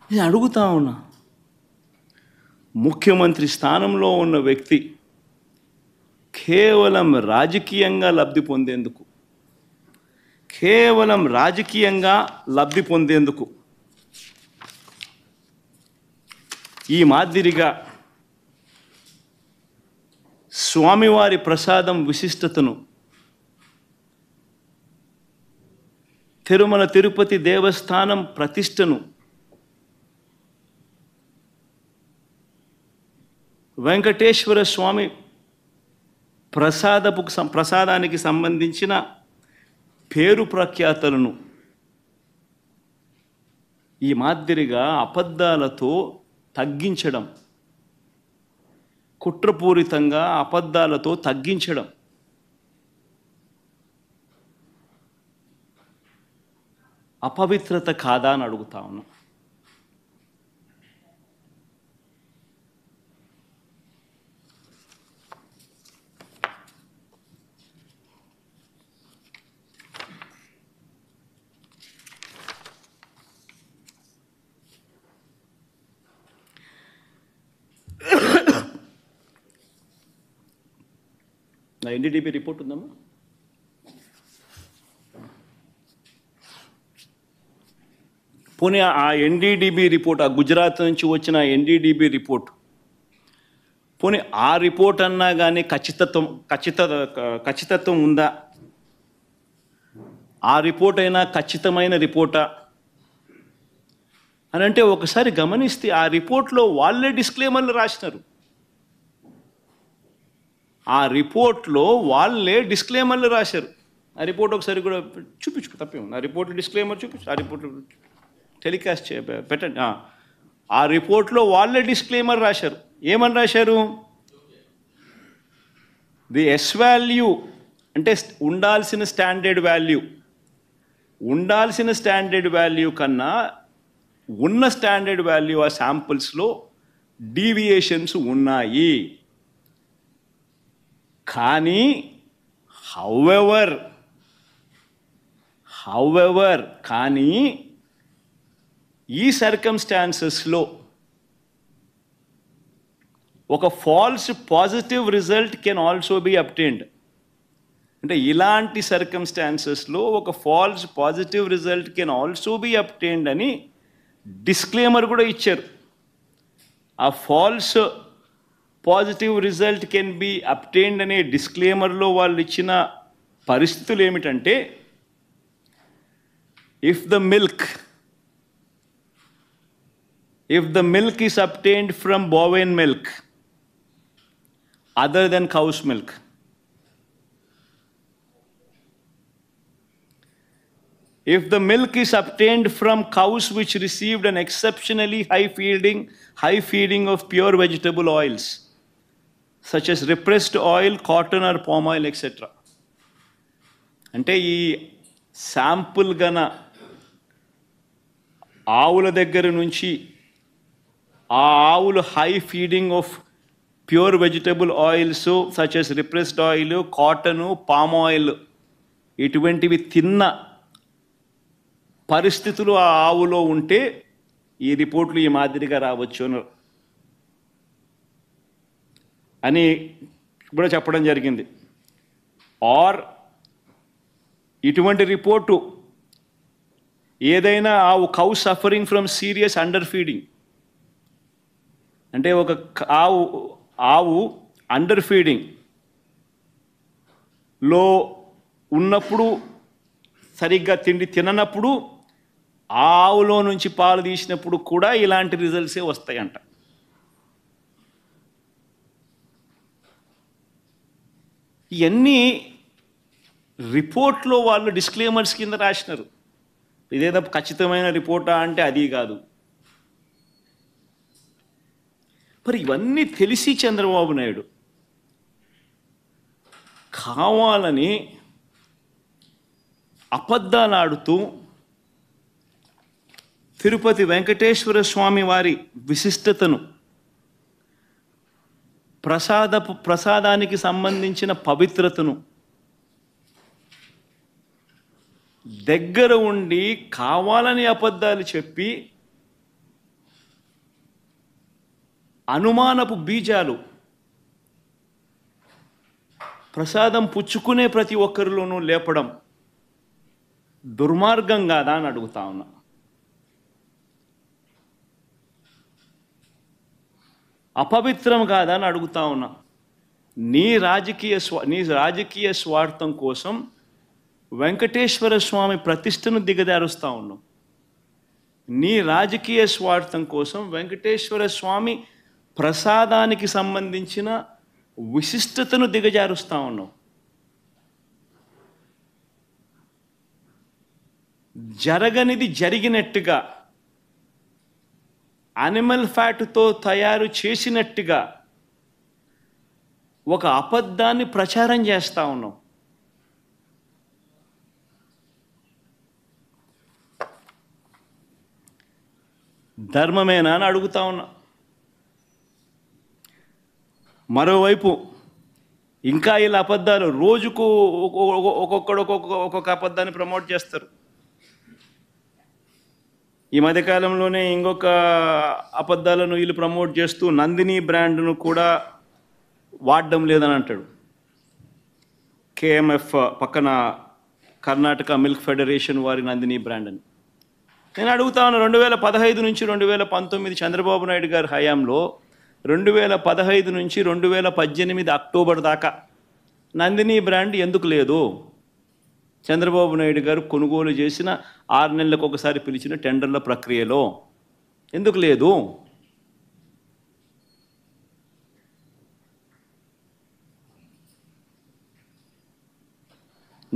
నేను అడుగుతా ఉన్నా, ముఖ్యమంత్రి స్థానంలో ఉన్న వ్యక్తి కేవలం రాజకీయంగా లబ్ధి పొందేందుకు ఈ మాదిరిగా స్వామివారి ప్రసాదం విశిష్టతను, తిరుమల తిరుపతి దేవస్థానం ప్రతిష్టను, వెంకటేశ్వర స్వామి ప్రసాదానికి సంబంధించిన పేరు ప్రఖ్యాతలను ఈ మాదిరిగా అబద్ధాలతో తగ్గించడం, కుట్రపూరితంగా అబద్ధాలతో తగ్గించడం అపవిత్రత కాదా అని అడుగుతా ఉన్నా. నా ఎన్డీడీబీ రిపోర్ట్ ఉందమ్మా. పోనీ ఆ ఎన్డీడీబీ రిపోర్ట్, ఆ గుజరాత్ నుంచి వచ్చిన ఎన్డీడీబీ రిపోర్ట్ పోనీ ఆ రిపోర్ట్ అన్నా కానీ ఖచ్చితత్వం ఉందా? ఆ రిపోర్ట్ అయినా ఖచ్చితమైన రిపోర్టా అని అంటే ఒకసారి గమనిస్తే ఆ రిపోర్ట్లో వాళ్ళే డిస్క్లైమర్లు రాసినారు. ఆ రిపోర్ట్లో వాళ్ళే డిస్క్లైమర్లు రాశారు. ఆ రిపోర్ట్ ఒకసారి కూడా చూపించుకో, తప్పే ఉంది. ఆ రిపోర్ట్లో డిస్క్లైమర్ చూపించు, ఆ రిపోర్ట్ టెలికాస్ట్ పెట్టండి. ఆ రిపోర్ట్లో వాళ్ళే డిస్క్లైమర్ రాశారు. ఏమని రాశారు? ది ఎస్ వాల్యూ అంటే ఉండాల్సిన స్టాండర్డ్ వాల్యూ కన్నా ఉన్న స్టాండర్డ్ వాల్యూ ఆ శాంపుల్స్లో డీవియేషన్స్ ఉన్నాయి. కానీ హౌవెవర్ కానీ ఈ సర్కమ్స్టాన్సెస్లో ఒక false positive result can also be obtained. అంటే ఇలాంటి సర్కమ్స్టాన్సెస్లో ఒక false positive result can also be obtained అని డిస్క్లైమర్ కూడా ఇచ్చారు. ఆ false positive result can be obtained అనే డిస్క్లైమర్లో వాళ్ళు ఇచ్చిన పరిస్థితులు ఏమిటంటే, if the milk is obtained from bovine milk other than cow's milk, if the milk is obtained from cows which received an exceptionally high feeding of pure vegetable oils such as repressed oil, cotton or palm oil, etc. అంటే ఈ sample గన ఆవుల దగ్గర నుంచి ఆ ఆవులు high feeding of pure vegetable oils such as repressed oil, cotton, palm oil ఇటువంటివి తిన్న పరిస్థితులు ఆ ఆవులో ఉంటే ఈ రిపోర్ట్లు ఈ మాదిరిగా రావచ్చు అని కూడా చెప్పడం జరిగింది. ఆర్ ఇటువంటి రిపోర్టు ఏదైనా cow suffering from serious under feeding, అంటే ఒక ఆవు అండర్ ఫీడింగ్లో ఉన్నప్పుడు, సరిగ్గా తిండి తిననప్పుడు ఆ ఆవులో నుంచి పాలు తీసినప్పుడు కూడా ఇలాంటి రిజల్ట్సే వస్తాయంట. ఇవన్నీ రిపోర్ట్లో వాళ్ళు డిస్క్లైమర్స్ కింద రాసినారు. ఇదేదో ఖచ్చితమైన రిపోర్టా అంటే అది కాదు. మరి ఇవన్నీ తెలిసి చంద్రబాబు నాయుడు కావాలని అబద్ధాలు ఆడుతూ తిరుపతి వెంకటేశ్వర స్వామి వారి విశిష్టతను, ప్రసాదానికి సంబంధించిన పవిత్రతను దగ్గర ఉండి కావాలని అబద్ధాలు చెప్పి అనుమానపు బీజాలు ప్రసాదం పుచ్చుకునే ప్రతి ఒక్కరిలోనూ లేపడం దుర్మార్గం కాదా అని అడుగుతా ఉన్నా. అపవిత్రం కాదా అని అడుగుతా ఉన్నా. నీ రాజకీయ స్వార్థం కోసం వెంకటేశ్వర స్వామి ప్రతిష్టను దిగజారుస్తూ ఉన్నాం. నీ రాజకీయ స్వార్థం కోసం వెంకటేశ్వర స్వామి ప్రసాదానికి సంబంధించిన విశిష్టతను దిగజారుస్తూ ఉన్నాం. జరగనిది జరిగినట్టుగా, యానిమల్ ఫ్యాట్తో తయారు చేసినట్టుగా ఒక అబద్ధాన్ని ప్రచారం చేస్తూ ఉన్నాం. ధర్మమేనా అని అడుగుతా ఉన్నా. మరోవైపు ఇంకా ఇలా అబద్ధాలు రోజుకు ఒక్కొక్క అబద్ధాన్ని ప్రమోట్ చేస్తారు. ఈ మధ్యకాలంలోనే ఇంకొక అబద్ధాలను వీళ్ళు ప్రమోట్ చేస్తూ నందిని బ్రాండ్ను కూడా వాడడం లేదని అంటాడు. కేఎంఎఫ్ పక్కన కర్ణాటక మిల్క్ ఫెడరేషన్ వారి నందిని బ్రాండ్ అని. నేను అడుగుతా ఉన్నా, 2015 నుంచి 2019 చంద్రబాబు నాయుడు గారి హయాంలో 2015 నుంచి 2018 అక్టోబర్ దాకా నందిని బ్రాండ్ ఎందుకు లేదు? చంద్రబాబు నాయుడు గారు కొనుగోలు చేసిన 6 నెలలకు ఒకసారి పిలిచిన టెండర్ల ప్రక్రియలో ఎందుకు లేదు?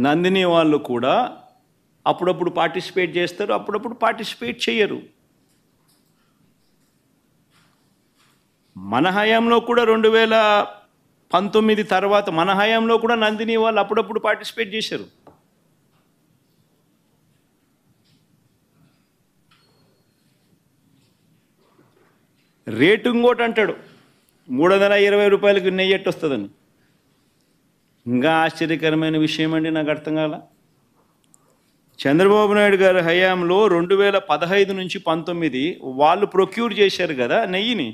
నందిని వాళ్ళు కూడా అప్పుడప్పుడు పార్టిసిపేట్ చేస్తారు, అప్పుడప్పుడు పార్టిసిపేట్ చేయరు. మన హయాంలో కూడా 2019 తర్వాత మన హయాంలో కూడా నందిని వాళ్ళు అప్పుడప్పుడు పార్టిసిపేట్ చేశారు. రేటు ఇంకోటి అంటాడు, 320 రూపాయలకి నెయ్యి ఎట్టు వస్తుందని. ఇంకా ఆశ్చర్యకరమైన విషయం అండి, నాకు అర్థం కాల. చంద్రబాబు నాయుడు గారి హయాంలో 2015 నుంచి 19 వాళ్ళు ప్రొక్యూర్ చేశారు కదా నెయ్యిని.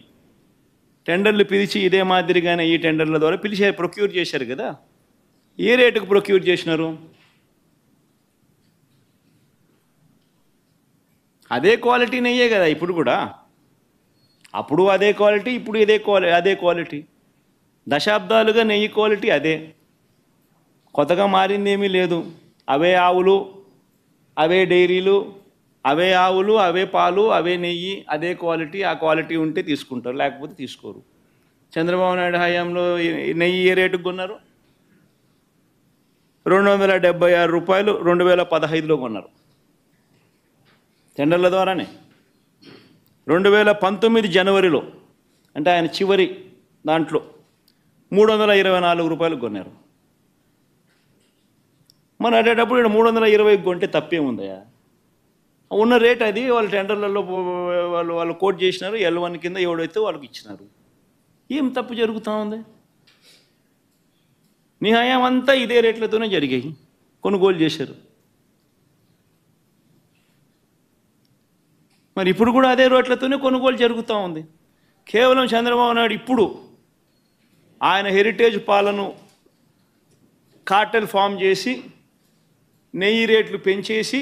టెండర్లు పిలిచి ఇదే మాదిరిగానే ఈ టెండర్ల ద్వారా పిలిచి ప్రొక్యూర్ చేశారు కదా. ఏ రేటుకు ప్రొక్యూర్ చేసినారు? అదే క్వాలిటీ నెయ్యే కదా ఇప్పుడు కూడా. అప్పుడు అదే క్వాలిటీ, ఇప్పుడు అదే క్వాలిటీ. దశాబ్దాలుగా నెయ్యి క్వాలిటీ అదే, కొత్తగా మారింది ఏమీ లేదు. అవే ఆవులు, అవే డైరీలు, అవే ఆవులు, అవే పాలు, అవే నెయ్యి, అదే క్వాలిటీ. ఆ క్వాలిటీ ఉంటే తీసుకుంటారు, లేకపోతే తీసుకోరు. చంద్రబాబు నాయుడు హయాంలో నెయ్యి ఏ రేటుకు కొన్నారు? 276 రూపాయలు 2015లో కొన్నారు టెండర్ల ద్వారానే. 2019 జనవరిలో, అంటే ఆయన చివరి దాంట్లో 324 రూపాయలకు కొన్నారు. మన అటేటప్పుడు ఇక్కడ 320 కొంటే తప్పేముందయా? ఉన్న రేట్ అది. వాళ్ళు టెండర్లలో వాళ్ళు కోట్ చేసినారు, L1 కింద ఎవడైతే వాళ్ళకి ఇచ్చినారు. ఏం తప్పు జరుగుతూ ఉంది? నీ హయాం అంతా ఇదే రేట్లతోనే జరిగాయి, కొనుగోలు చేశారు. మరి ఇప్పుడు కూడా అదే రేట్లతోనే కొనుగోలు జరుగుతూ ఉంది. కేవలం చంద్రబాబు నాయుడు ఇప్పుడు ఆయన హెరిటేజ్ పాలను కార్టెల్ ఫామ్ చేసి నెయ్యి రేట్లు పెంచేసి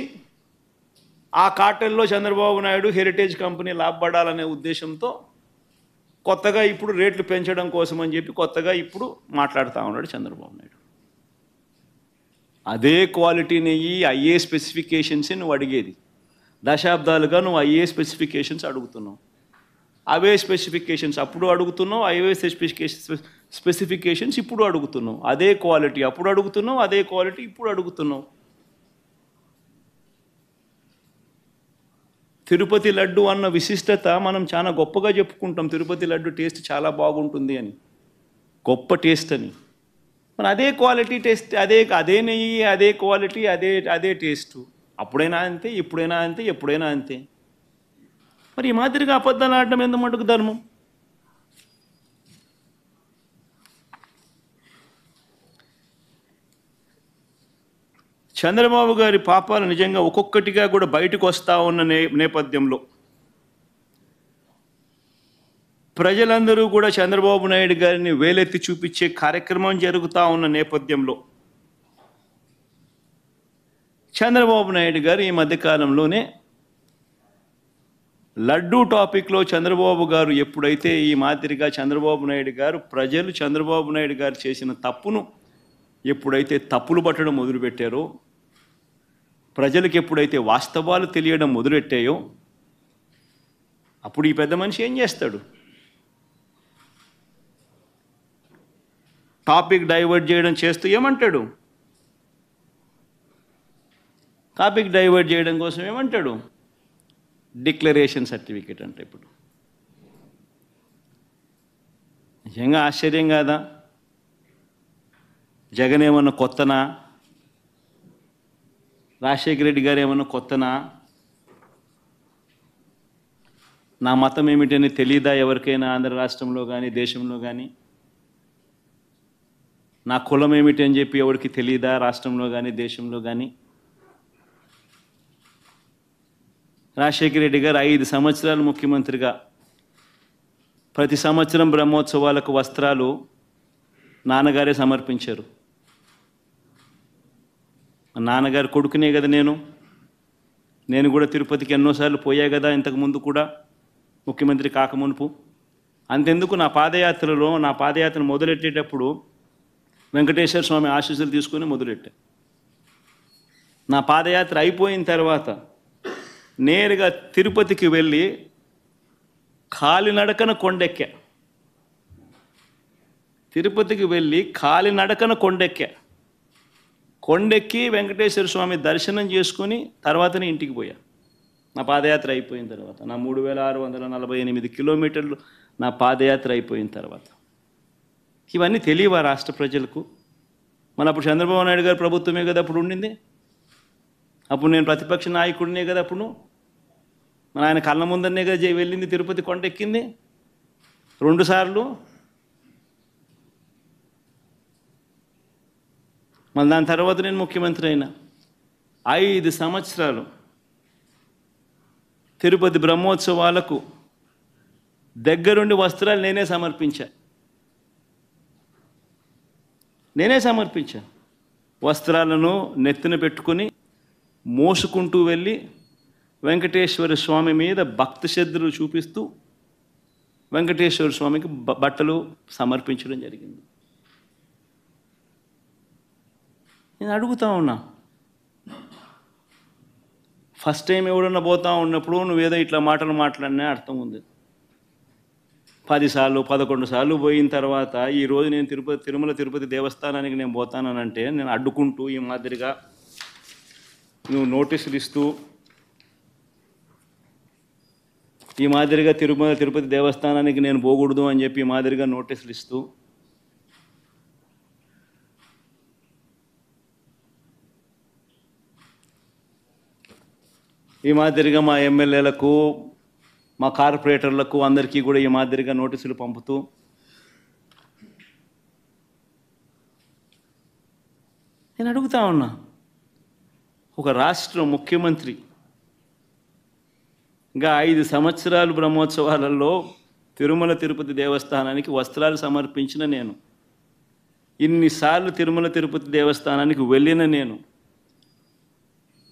ఆ కార్టెల్లో చంద్రబాబు నాయుడు హెరిటేజ్ కంపెనీ లాభపడాలనే ఉద్దేశంతో కొత్తగా ఇప్పుడు రేట్లు పెంచడం కోసం అని చెప్పి కొత్తగా ఇప్పుడు మాట్లాడుతూ ఉన్నాడు చంద్రబాబు నాయుడు. అదే క్వాలిటీ నెయ్యి, అయ్యే స్పెసిఫికేషన్సే నువ్వు అడిగేది. దశాబ్దాలుగా నువ్వు అయ్యే స్పెసిఫికేషన్స్ అడుగుతున్నావు. అవే స్పెసిఫికేషన్స్ అప్పుడు అడుగుతున్నావు, అవే స్పెసిఫికేషన్స్ ఇప్పుడు అడుగుతున్నావు. అదే క్వాలిటీ అప్పుడు అడుగుతున్నావు, అదే క్వాలిటీ ఇప్పుడు అడుగుతున్నావు. తిరుపతి లడ్డు అన్న విశిష్టత మనం చాలా గొప్పగా చెప్పుకుంటాం. తిరుపతి లడ్డు టేస్ట్ చాలా బాగుంటుంది అని, గొప్ప టేస్ట్ అని. మన అదే క్వాలిటీ టేస్ట్, అదే నెయ్యి, అదే క్వాలిటీ, అదే టేస్ట్. అప్పుడైనా అంతే, ఇప్పుడైనా అంతే, ఎప్పుడైనా అంతే. మరి ఈ మాదిరిగా అబద్ధాలు ఆడడం ఎంత మటుకు ధర్మం? చంద్రబాబు గారి పాపాలు నిజంగా ఒక్కొక్కటిగా కూడా బయటకు వస్తూ ఉన్న నేపథ్యంలో ప్రజలందరూ కూడా చంద్రబాబు నాయుడు గారిని వేలెత్తి చూపించే కార్యక్రమం జరుగుతూ ఉన్న నేపథ్యంలో చంద్రబాబు నాయుడు గారు ఈ మధ్యకాలంలోనే లడ్డూ టాపిక్లో చంద్రబాబు గారు ఎప్పుడైతే ఈ మాదిరిగా చంద్రబాబు నాయుడు గారు ప్రజలు చంద్రబాబు నాయుడు గారు చేసిన తప్పును ఎప్పుడైతే తప్పులు పట్టడం మొదలుపెట్టారో, ప్రజలకు ఎప్పుడైతే వాస్తవాలు తెలియడం మొదలెట్టాయో, అప్పుడు ఈ పెద్ద మనిషి ఏం చేస్తాడు? టాపిక్ డైవర్ట్ చేయడం చేస్తూ ఏమంటాడు? టాపిక్ డైవర్ట్ చేయడం కోసం ఏమంటాడు? డిక్లరేషన్ సర్టిఫికేట్ అంటే. ఇప్పుడు నిజంగా ఆశ్చర్యం కాదా? జగన్ ఏమన్నా కొత్తనా? రాజశేఖర రెడ్డి గారు ఏమన్నా కొత్తనా? నా మతం ఏమిటని తెలియదా ఎవరికైనా ఆంధ్ర రాష్ట్రంలో కానీ దేశంలో కానీ? నా కులం ఏమిటి అని చెప్పి ఎవరికి తెలియదా రాష్ట్రంలో కానీ దేశంలో కానీ? రాజశేఖర రెడ్డి గారు 5 సంవత్సరాలు ముఖ్యమంత్రిగా ప్రతి సంవత్సరం బ్రహ్మోత్సవాలకు వస్త్రాలు నాన్నగారే సమర్పించారు. నాన్నగారు కొడుకునే కదా నేను కూడా తిరుపతికి ఎన్నోసార్లు పోయా కదా ఇంతకుముందు కూడా, ముఖ్యమంత్రి కాకమునుపు. అంతెందుకు నా పాదయాత్రను మొదలెట్టేటప్పుడు వెంకటేశ్వర స్వామి ఆశీస్సులు తీసుకొని మొదలెట్టా. నా పాదయాత్ర అయిపోయిన తర్వాత నేరుగా తిరుపతికి వెళ్ళి కాలినడకన కొండెక్కా. తిరుపతికి వెళ్ళి కాలినడకన కొండెక్కి వెంకటేశ్వర స్వామి దర్శనం చేసుకొని తర్వాతనే ఇంటికి పోయా. నా పాదయాత్ర అయిపోయిన తర్వాత నా 3648 కిలోమీటర్లు నా పాదయాత్ర అయిపోయిన తర్వాత. ఇవన్నీ తెలియవా రాష్ట్ర ప్రజలకు? మన అప్పుడు చంద్రబాబు నాయుడు గారు ప్రభుత్వమే కదా అప్పుడు ఉండింది. అప్పుడు నేను ప్రతిపక్ష నాయకుడినే కదా అప్పుడు. మన ఆయన కళ్ళ ముందరనే కదా వెళ్ళింది, తిరుపతి కొండెక్కింది 2 సార్లు. మళ్ళీ దాని తర్వాత నేను ముఖ్యమంత్రి అయినా 5 సంవత్సరాలు తిరుపతి బ్రహ్మోత్సవాలకు దగ్గరుండి వస్త్రాలు నేనే సమర్పించా. వస్త్రాలను నెత్తిన పెట్టుకుని మోసుకుంటూ వెళ్ళి వెంకటేశ్వర స్వామి మీద భక్తి శ్రద్ధలు చూపిస్తూ వెంకటేశ్వర స్వామికి బట్టలు సమర్పించడం జరిగింది. నేను అడుగుతా ఉన్నా, ఫస్ట్ టైం ఎవడన్నా పోతా ఉన్నప్పుడు నువ్వేదో ఇట్లా మాటలు మాట్లాడినా అర్థం ఉంది. 10 సార్లు 11 సార్లు పోయిన తర్వాత ఈరోజు నేను తిరుమల తిరుపతి దేవస్థానానికి నేను పోతానంటే నేను అడ్డుకుంటూ ఈ మాదిరిగా నువ్వు నోటీసులు ఇస్తూ ఈ మాదిరిగా తిరుమల తిరుపతి దేవస్థానానికి నేను పోకూడదు అని చెప్పి ఈ మాదిరిగా నోటీసులు ఇస్తూ ఈ మాదిరిగా మా ఎమ్మెల్యేలకు మా కార్పొరేటర్లకు అందరికీ కూడా ఈ మాదిరిగా నోటీసులు పంపుతూ నేను అడుగుతా ఉన్నా, ఒక రాష్ట్ర ముఖ్యమంత్రి ఇంకా 5 సంవత్సరాలు బ్రహ్మోత్సవాలలో తిరుమల తిరుపతి దేవస్థానానికి వస్త్రాలు సమర్పించిన నేను, ఇన్నిసార్లు తిరుమల తిరుపతి దేవస్థానానికి వెళ్ళిన నేను,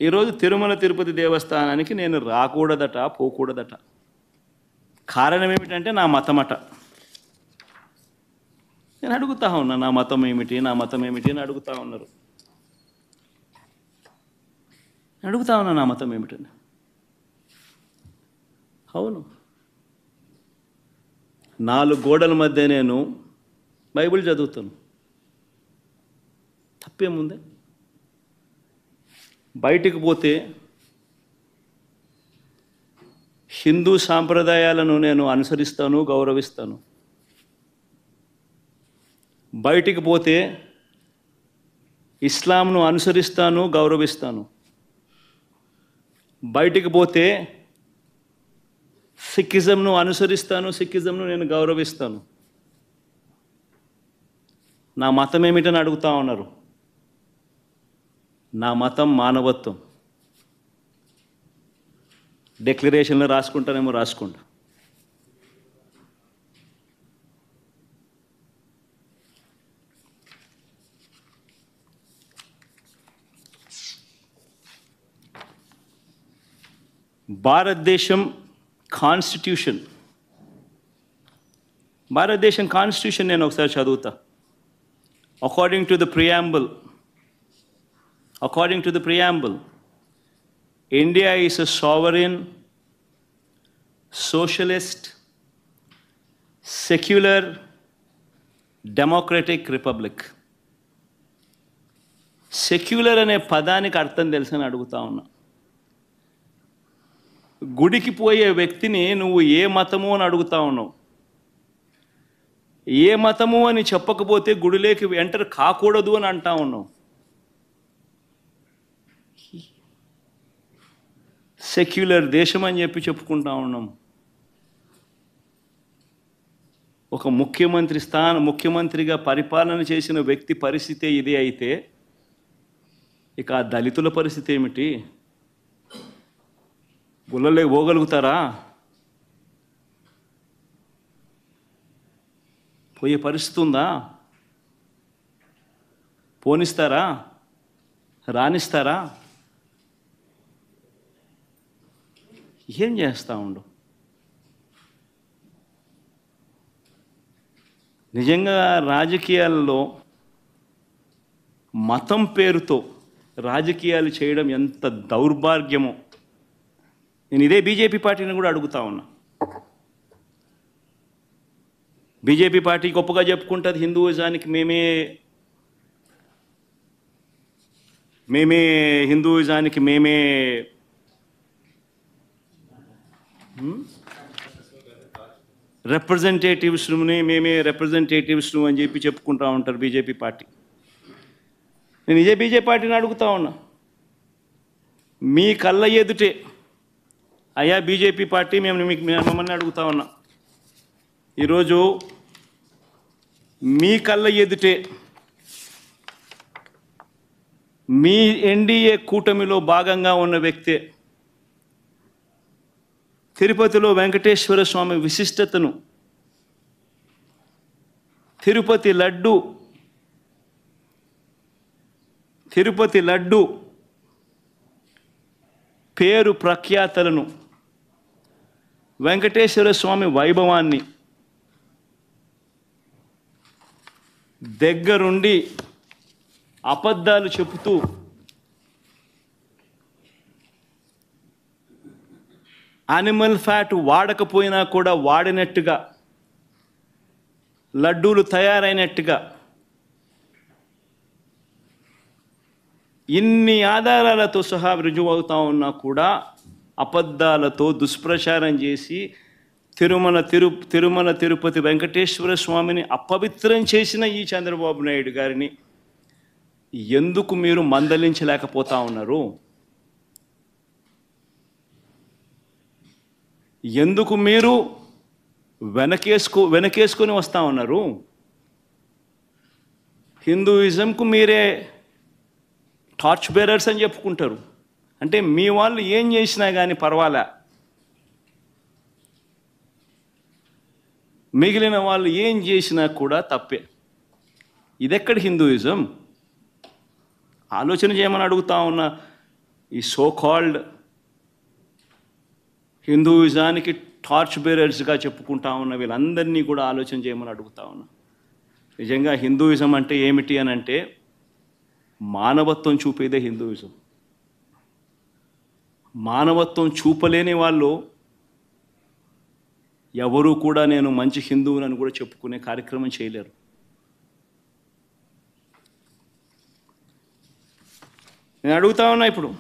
ఈరోజు తిరుమల తిరుపతి దేవస్థానానికి నేను రాకూడదట, పోకూడదట. కారణం ఏమిటంటే నా మతమట. నేను అడుగుతా ఉన్నా, నా మతం ఏమిటి అని అడుగుతా ఉన్నారు. అడుగుతా ఉన్నా నా మతం ఏమిటని. అవును, 4 గోడల మధ్య నేను బైబిల్ చదువుతాను, తప్పేముందే? బయటికి పోతే హిందూ సాంప్రదాయాలను నేను అనుసరిస్తాను, గౌరవిస్తాను. బయటికి పోతే ఇస్లాంను అనుసరిస్తాను, గౌరవిస్తాను. బయటికి పోతే సిక్కిజంను అనుసరిస్తాను, సిక్కిజంను నేను గౌరవిస్తాను. నా మతం ఏమిటని అడుగుతా ఉన్నారు. నా మతం మానవత్వం. డిక్లరేషన్లో రాసుకుంటానేమో రాసుకుంటా. భారతదేశం కాన్స్టిట్యూషన్ నేను ఒకసారి చదువుతా. According to the preamble, India is a sovereign, socialist, secular, democratic republic. Secular అనే పదానికి అర్థం తెలుసని అడుగుతా ఉన్నా. గుడికి పోయే వ్యక్తిని నువ్వు ఏ మతము అని అడుగుతా ఉన్నావు. ఏ మతము అని చెప్పకపోతే గుడిలోకి ఎంటర్ కాకూడదు అని అంటా ఉన్నావు. సెక్యులర్ దేశం అని చెప్పి చెప్పుకుంటా ఉన్నాం. ఒక ముఖ్యమంత్రిగా పరిపాలన చేసిన వ్యక్తి పరిస్థితి ఇది అయితే ఇక ఆ దళితుల పరిస్థితి ఏమిటి? గుళ్ళలే పోగలుగుతారా? పోయే పరిస్థితి ఉందా? పోనిస్తారా? రానిస్తారా? ఏం చేస్తూ ఉండు? నిజంగా రాజకీయాల్లో మతం పేరుతో రాజకీయాలు చేయడం ఎంత దౌర్భాగ్యమో నేను ఇదే బీజేపీ పార్టీని కూడా అడుగుతా ఉన్నా. బీజేపీ పార్టీ గొప్పగా చెప్పుకుంటుంది హిందూయిజానికి హిందూయిజానికి రిప్రజెంటేటివ్స్ అని చెప్పి చెప్పుకుంటూ ఉంటారు బీజేపీ పార్టీ. నేను ఇదే బీజేపీ పార్టీని అడుగుతా ఉన్నా, మీ కళ్ళ ఎదుటే అయ్యా బీజేపీ పార్టీ మమ్మల్ని అడుగుతా ఉన్నా, ఈరోజు మీ కళ్ళ ఎదుటే మీ ఎన్డీఏ కూటమిలో భాగంగా ఉన్న వ్యక్తే తిరుపతిలో వెంకటేశ్వర స్వామి విశిష్టతను, తిరుపతి లడ్డు పేరు ప్రఖ్యాతలను, వెంకటేశ్వర స్వామి వైభవాన్ని దగ్గరుండి అబద్ధాలు చెబుతూ యానిమల్ ఫ్యాట్ వాడకపోయినా కూడా వాడినట్టుగా, లడ్డూలు తయారైనట్టుగా ఇన్ని ఆధారాలతో సహా రుజువు అవుతా ఉన్నా కూడా అబద్ధాలతో దుష్ప్రచారం చేసి తిరుమల తిరుపతి వెంకటేశ్వర స్వామిని అపవిత్రం చేసిన ఈ చంద్రబాబు నాయుడు గారిని ఎందుకు మీరు మందలించలేకపోతా ఉన్నారు? ఎందుకు మీరు వెనకేసుకొని వస్తూ ఉన్నారు? హిందూయిజంకు మీరే టార్చ్ బేరర్స్ అని చెప్పుకుంటారు. అంటే మీ వాళ్ళు ఏం చేసినా కానీ పర్వాలే, మిగిలిన వాళ్ళు ఏం చేసినా కూడా తప్పే. ఇదెక్కడ హిందూయిజం? ఆలోచన చేయమని అడుగుతా ఉన్న ఈ సో కాల్డ్ హిందూయిజానికి టార్చ్ బేరర్స్గా చెప్పుకుంటా ఉన్న వీళ్ళందరినీ కూడా ఆలోచన చేయమని అడుగుతా ఉన్నా. నిజంగా హిందూయిజం అంటే ఏమిటి అని అంటే మానవత్వం చూపేదే హిందూయిజం. మానవత్వం చూపలేని వాళ్ళు ఎవరూ కూడా నేను మంచి హిందువునని కూడా చెప్పుకునే కార్యక్రమం చేయలేరు. నేను అడుగుతా ఉన్నా, ఇప్పుడు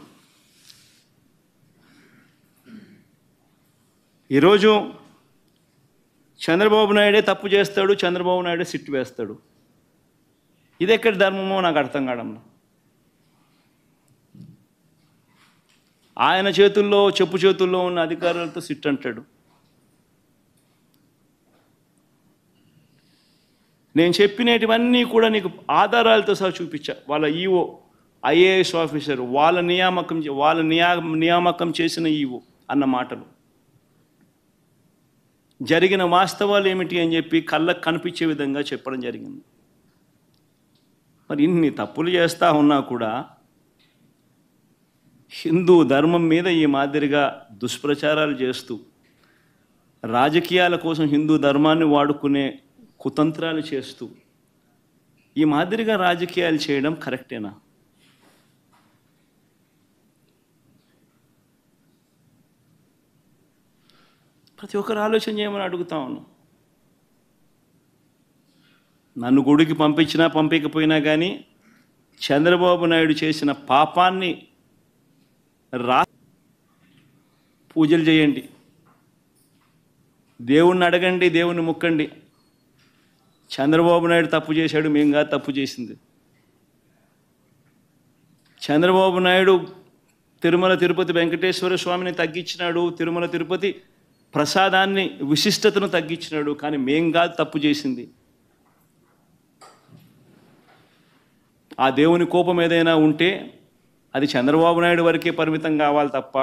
ఈరోజు చంద్రబాబు నాయుడే తప్పు చేస్తాడు, చంద్రబాబు నాయుడే సిట్టు వేస్తాడు. ఇది ఎక్కడి ధర్మమో నాకు అర్థం కావడంలో. ఆయన చెప్పు చేతుల్లో ఉన్న అధికారులతో సిట్ అంటాడు. నేను చెప్పినటువన్నీ కూడా నీకు ఆధారాలతో సహా చూపించా. వాళ్ళ ఈఓ ఐఏఎస్ ఆఫీసర్ వాళ్ళ నియామకం చేసిన ఈఓ అన్న మాటలు, జరిగిన వాస్తవాలు ఏమిటి అని చెప్పి కళ్ళకు కనిపించే విధంగా చెప్పడం జరిగింది. మరి ఇన్ని తప్పులు చేస్తూ ఉన్నా కూడా హిందూ ధర్మం మీద ఈ మాదిరిగా దుష్ప్రచారాలు చేస్తూ రాజకీయాల కోసం హిందూ ధర్మాన్ని వాడుకునే కుతంత్రాలు చేస్తూ ఈ మాదిరిగా రాజకీయాలు చేయడం కరెక్టేనా? ప్రతి ఒక్కరు ఆలోచన చేయమని అడుగుతా ఉన్నాం. నన్ను గుడికి పంపించకపోయినా కానీ చంద్రబాబు నాయుడు చేసిన పాపాన్ని పూజలు చేయండి, దేవుణ్ణి అడగండి, దేవుణ్ణి ముక్కండి. చంద్రబాబు నాయుడు తప్పు చేశాడు, మేము కాదు తప్పు చేసింది. చంద్రబాబు నాయుడు తిరుమల తిరుపతి వెంకటేశ్వర స్వామిని తగ్గించినాడు, తిరుమల తిరుపతి ప్రసాదాన్ని విశిష్టతను తగ్గించినాడు, కానీ మేం కాదు తప్పు చేసింది. ఆ దేవుని కోపం ఏదైనా ఉంటే అది చంద్రబాబు నాయుడు వరకే పరిమితం కావాలి తప్ప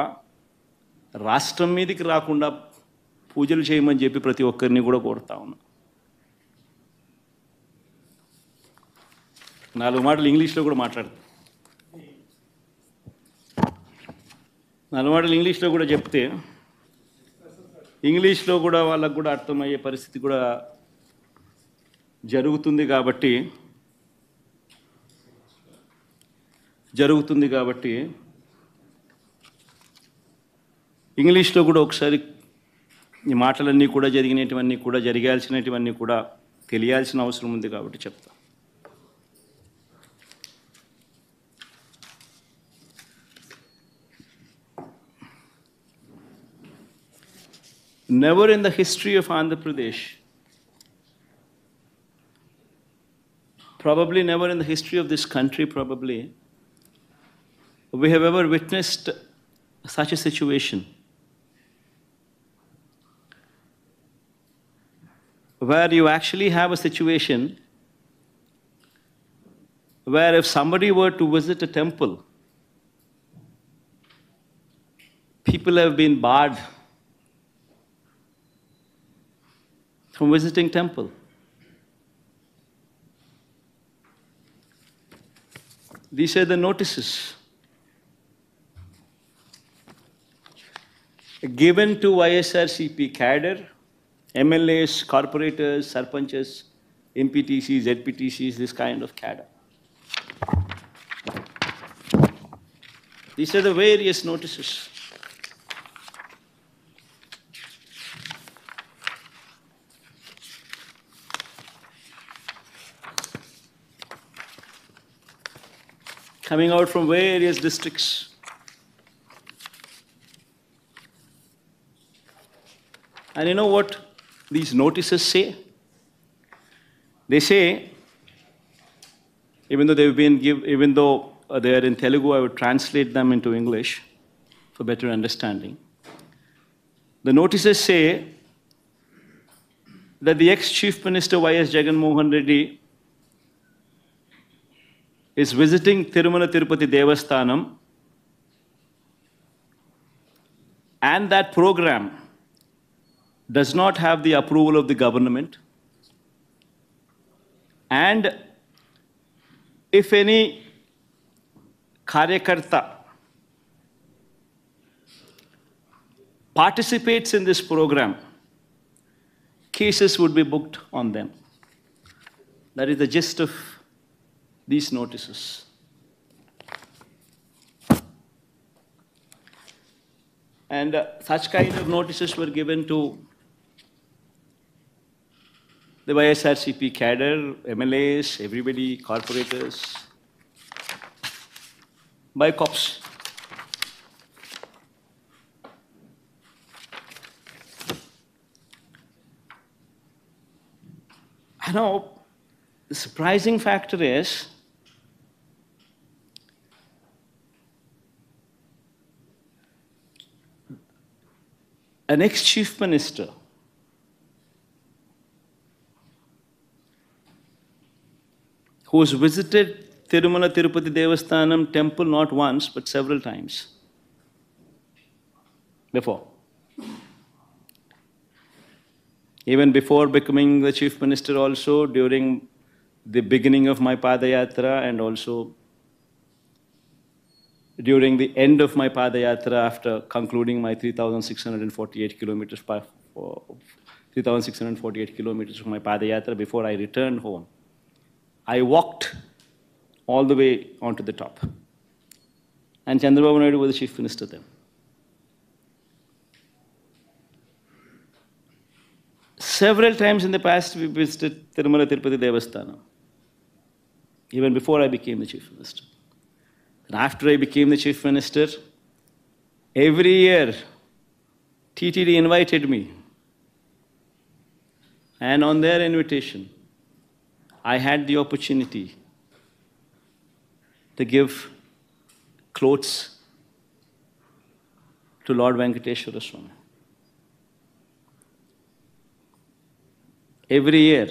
రాష్ట్రం మీదకి రాకుండా పూజలు చేయమని చెప్పి ప్రతి ఒక్కరిని కూడా కోరుతా ఉన్నా. 4 మాటలు ఇంగ్లీష్లో కూడా మాట్లాడతా. 4 మాటలు ఇంగ్లీష్లో కూడా చెప్తే ఇంగ్లీష్లో కూడా వాళ్ళకు కూడా అర్థమయ్యే పరిస్థితి కూడా జరుగుతుంది కాబట్టి ఇంగ్లీష్లో కూడా ఒకసారి ఈ మాటలన్నీ కూడా జరిగినటువన్నీ కూడా జరగాల్సినటువన్నీ కూడా తెలియాల్సిన అవసరం ఉంది కాబట్టి చెప్తా. Never in the history of Andhra Pradesh, probably never in the history of this country, probably, we have ever witnessed such a situation where you actually have a situation where if somebody were to visit a temple, people have been barred from visiting temple. These are the notices given to YSRCP cadre, MLAs, corporators, sarpanches, MPTCs, ZPTCs, this kind of cadre. These are the various notices. Coming out from various districts. And you know what these notices say? They say, even though they are in Telugu, I would translate them into English for better understanding. The notices say that the ex-Chief Minister Y.S. Jagan Mohan Reddy is visiting Tirumala Tirupati Devasthanam, and that program does not have the approval of the government, and if any karyakarta participates in this program, cases would be booked on them. That is the gist of these notices. And such kind of notices were given to the YSRCP cadre, MLAs, everybody, corporators, by cops. I know the surprising factor is an ex-chief minister who has visited Tirumala Tirupati Devasthanam temple not once but several times before. Even before becoming the chief minister also, during the beginning of my Padayatra and also during the end of my Padayatra after concluding my 3,648 kilometers of my Padayatra before I returned home, I walked all the way onto the top. And Chandrababu Naidu was the chief minister then. Several times in the past we visited Tirumala Tirupati Devasthanam, even before I became the chief minister. And after I became the chief minister, every year TTD invited me. And on their invitation, I had the opportunity to give clothes to Lord Venkateshwara Swami. Every year.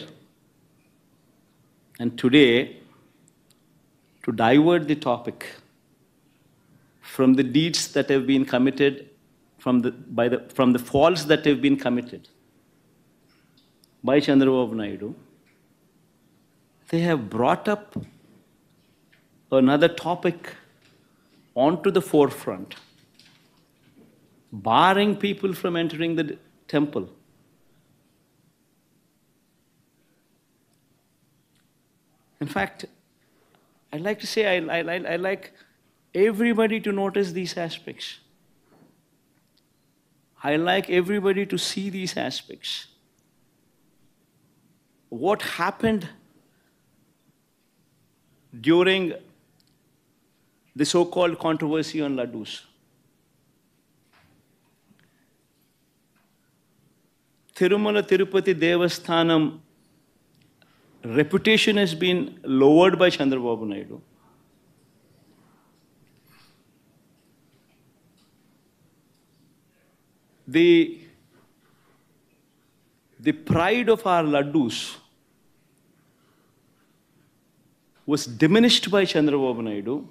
And today, to divert the topic from the deeds that have been committed, from the faults that have been committed by Chandrababu Naidu, they have brought up another topic onto the forefront, barring people from entering the temple. In fact, I'd like to say I like everybody to notice these aspects. I like everybody to see these aspects. What happened during the so-called controversy on laddus? Tirumala Tirupati Devasthanam reputation has been lowered by Chandrababu Naidu. The pride of our laddus was diminished by Chandrababu Naidu.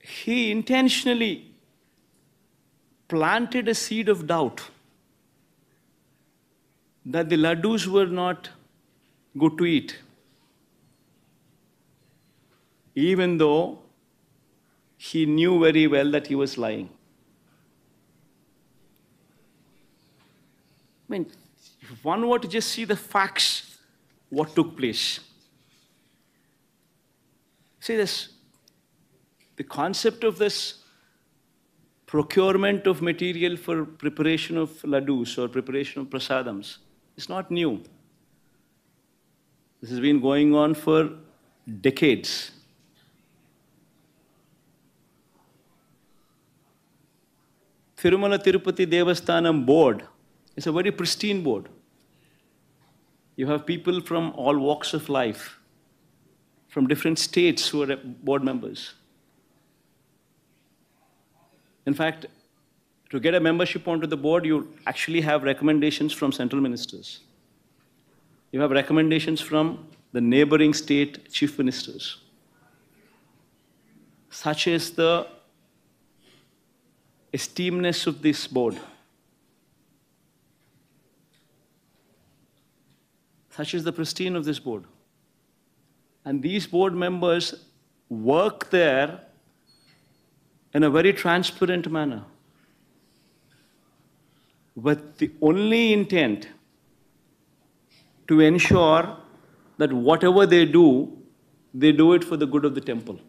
He intentionally planted a seed of doubt that the laddus were not good to eat, even though he knew very well that he was lying. I mean, if one were to just see the facts, what took place. See this, the concept of this procurement of material for preparation of laddus or preparation of prasadams is not new. This has been going on for decades. Tirumala Tirupati Devasthanam board is a very pristine board. You have people from all walks of life, from different states who are board members. In fact, to get a membership onto the board, you actually have recommendations from central ministers. You have recommendations from the neighboring state chief ministers. Such is the esteemness of this board. Such is the pristine of this board. And these board members work there in a very transparent manner, with the only intent to ensure that whatever they do it for the good of the temple.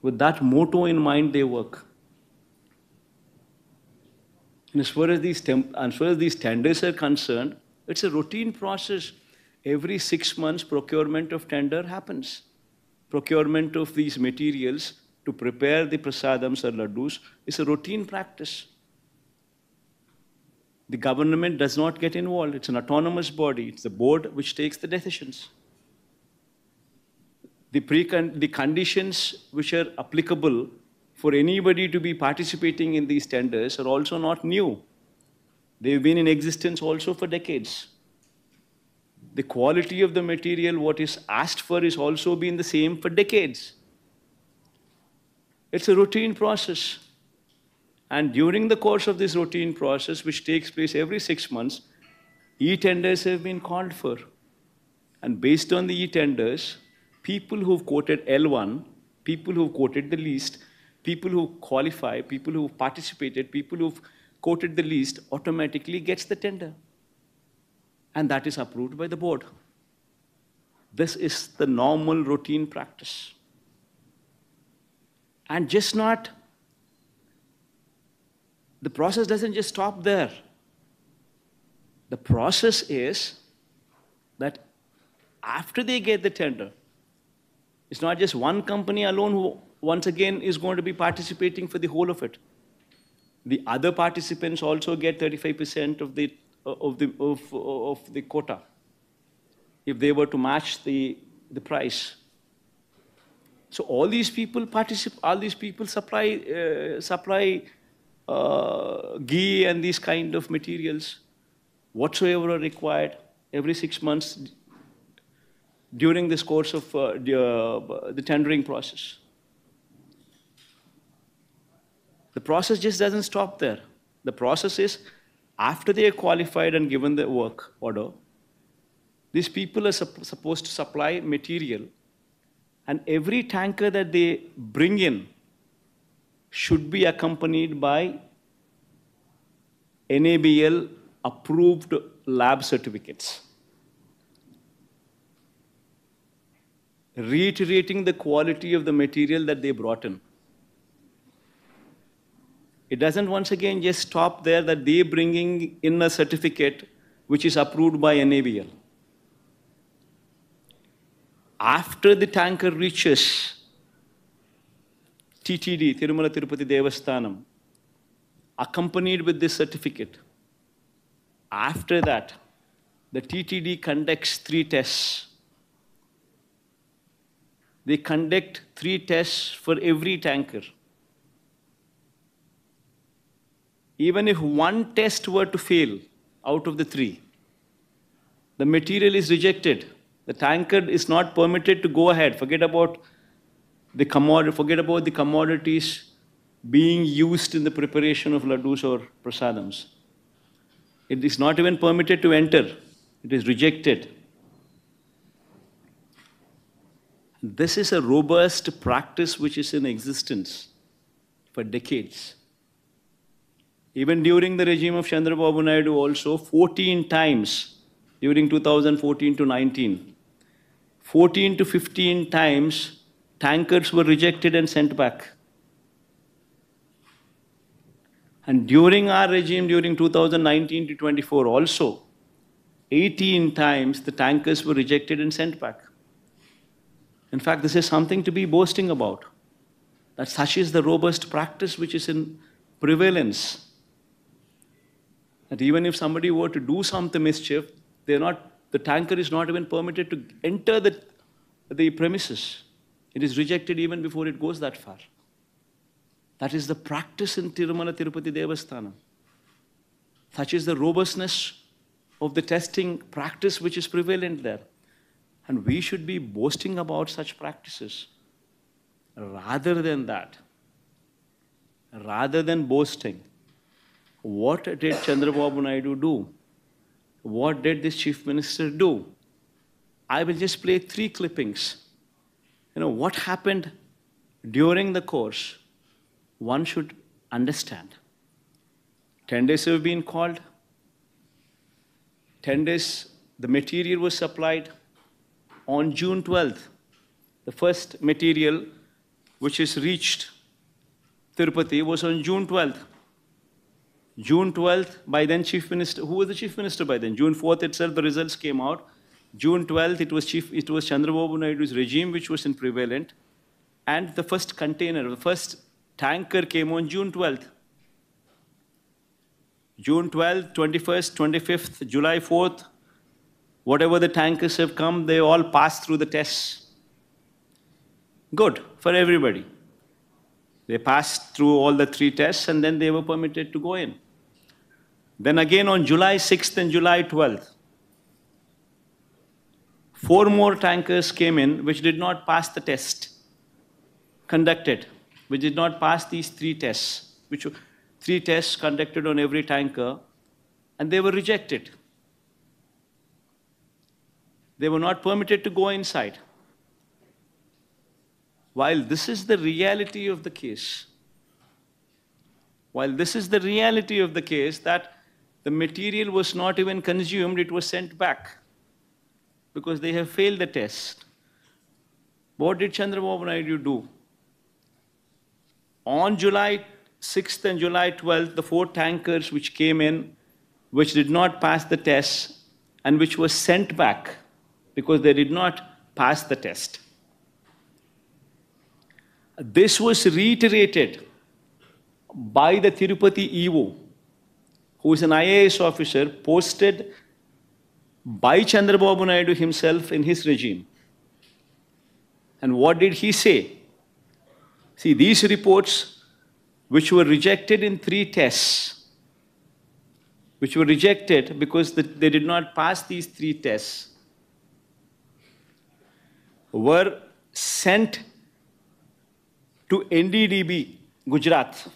With that motto in mind, they work. And as far as these tenders are concerned, it's a routine process. Every 6 months, procurement of tender happens. Procurement of these materials to prepare the prasadams or laddus is a routine practice. The government does not get involved. It's an autonomous body. It's the board which takes the decisions. The conditions which are applicable for anybody to be participating in these tenders are also not new. They've been in existence also for decades. The quality of the material, what is asked for, is also been the same for decades. It's a routine process. And during the course of this routine process, which takes place every 6 months, e-tenders have been called for. And based on the e-tenders, people who've quoted L1, people who've quoted the least, people who qualify, people who've participated, people who've quoted the least, automatically gets the tender. And that is approved by the board. This is the normal routine practice. And just not, the process doesn't just stop there. The process is that after they get the tender, it's not just one company alone who once again is going to be participating for the whole of it. The other participants also get 35% of the quota if they were to match the price. So all these people supply ghee and these kind of materials whatsoever are required every 6 months during this course of the tendering process. The process just doesn't stop there. The process is, after they are qualified and given the work order, these people are supposed to supply material, and every tanker that they bring in should be accompanied by NABL approved lab certificates, reiterating the quality of the material that they brought in. It doesn't once again just stop there that they bringing in a certificate which is approved by NABL. After the tanker reaches TTD, Tirumala Tirupati Devasthanam, accompanied with this certificate, after that, the TTD conducts 3 tests. They conduct 3 tests for every tanker. Even if one test were to fail out of the 3, the material is rejected. The tanker is not permitted to go ahead. Forget about the commodities being used in the preparation of laddus or prasadams. It is not even permitted to enter. It is rejected. This is a robust practice which is in existence for decades. Even during the regime of Chandrababu Naidu also, 14 times during 2014 to 19, 14 to 15 times tankers were rejected and sent back. And during our regime, during 2019 to 24 also, 18 times the tankers were rejected and sent back. In fact, this is something to be boasting about, that such is the robust practice which is in prevalence. That even if somebody were to do some mischief, the tanker is not even permitted to enter the premises. It is rejected even before it goes that far. That is the practice in Tirumala Tirupati Devasthanam. Such is the robustness of the testing practice which is prevalent there. And we should be boasting about such practices. Rather than that, rather than boasting, what did Chandrababu Naidu do? What did this Chief Minister do? I will just play 3 clippings. What happened during the course, one should understand. 10 days have been called. 10 days, the material was supplied. On June 12th, the first material which is reached Tirupati was on June 12th. June 12th, by then Chief Minister, who was the Chief Minister by then? June 4th itself, the results came out. June 12th, it was Chandrababu Naidu's regime which was in prevalent. And the first container, the first tanker came on June 12th. June 12th, 21st, 25th, July 4th, whatever the tankers have come, they all passed through the tests. Good for everybody. They passed through all the 3 tests and then they were permitted to go in. Then again on July 6th and July 12th, 4 more tankers came in which did not pass the test conducted, which did not pass these 3 tests, which were 3 tests conducted on every tanker, and they were rejected. They were not permitted to go inside. While this is the reality of the case, that the material was not even consumed, it was sent back because they have failed the test. What did Chandrababu Naidu do? On July 6th and July 12th, the 4 tankers which came in, which did not pass the test and which were sent back because they did not pass the test. This was reiterated by the Tirupati EO, who is an IAS officer posted by Chandrababu Naidu himself in his regime. And what did he say? See, these reports, which were rejected in 3 tests, which were rejected because they did not pass these 3 tests, were sent to NDDB, Gujarat.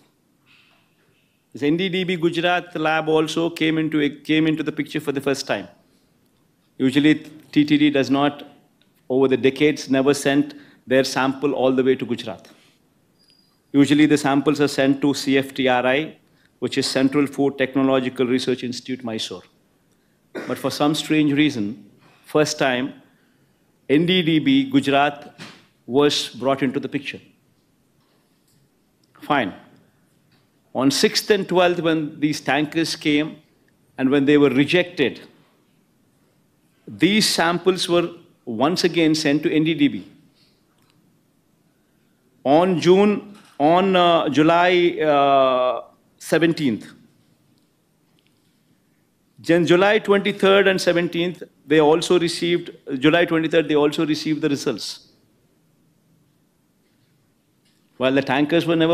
This NDDB Gujarat lab also came into the picture for the first time. Usually TTD does not, over the decades, never sent their sample all the way to Gujarat. Usually the samples are sent to CFTRI, which is Central Food Technological Research Institute, Mysore. But for some strange reason, first time, NDDB, Gujarat, was brought into the picture. Fine. On 6th and 12th, when these tankers came and when they were rejected, these samples were once again sent to NDDB. On July 17th, then July 23rd and 17th, they also received, July 23rd, they also received the results. While the tankers were never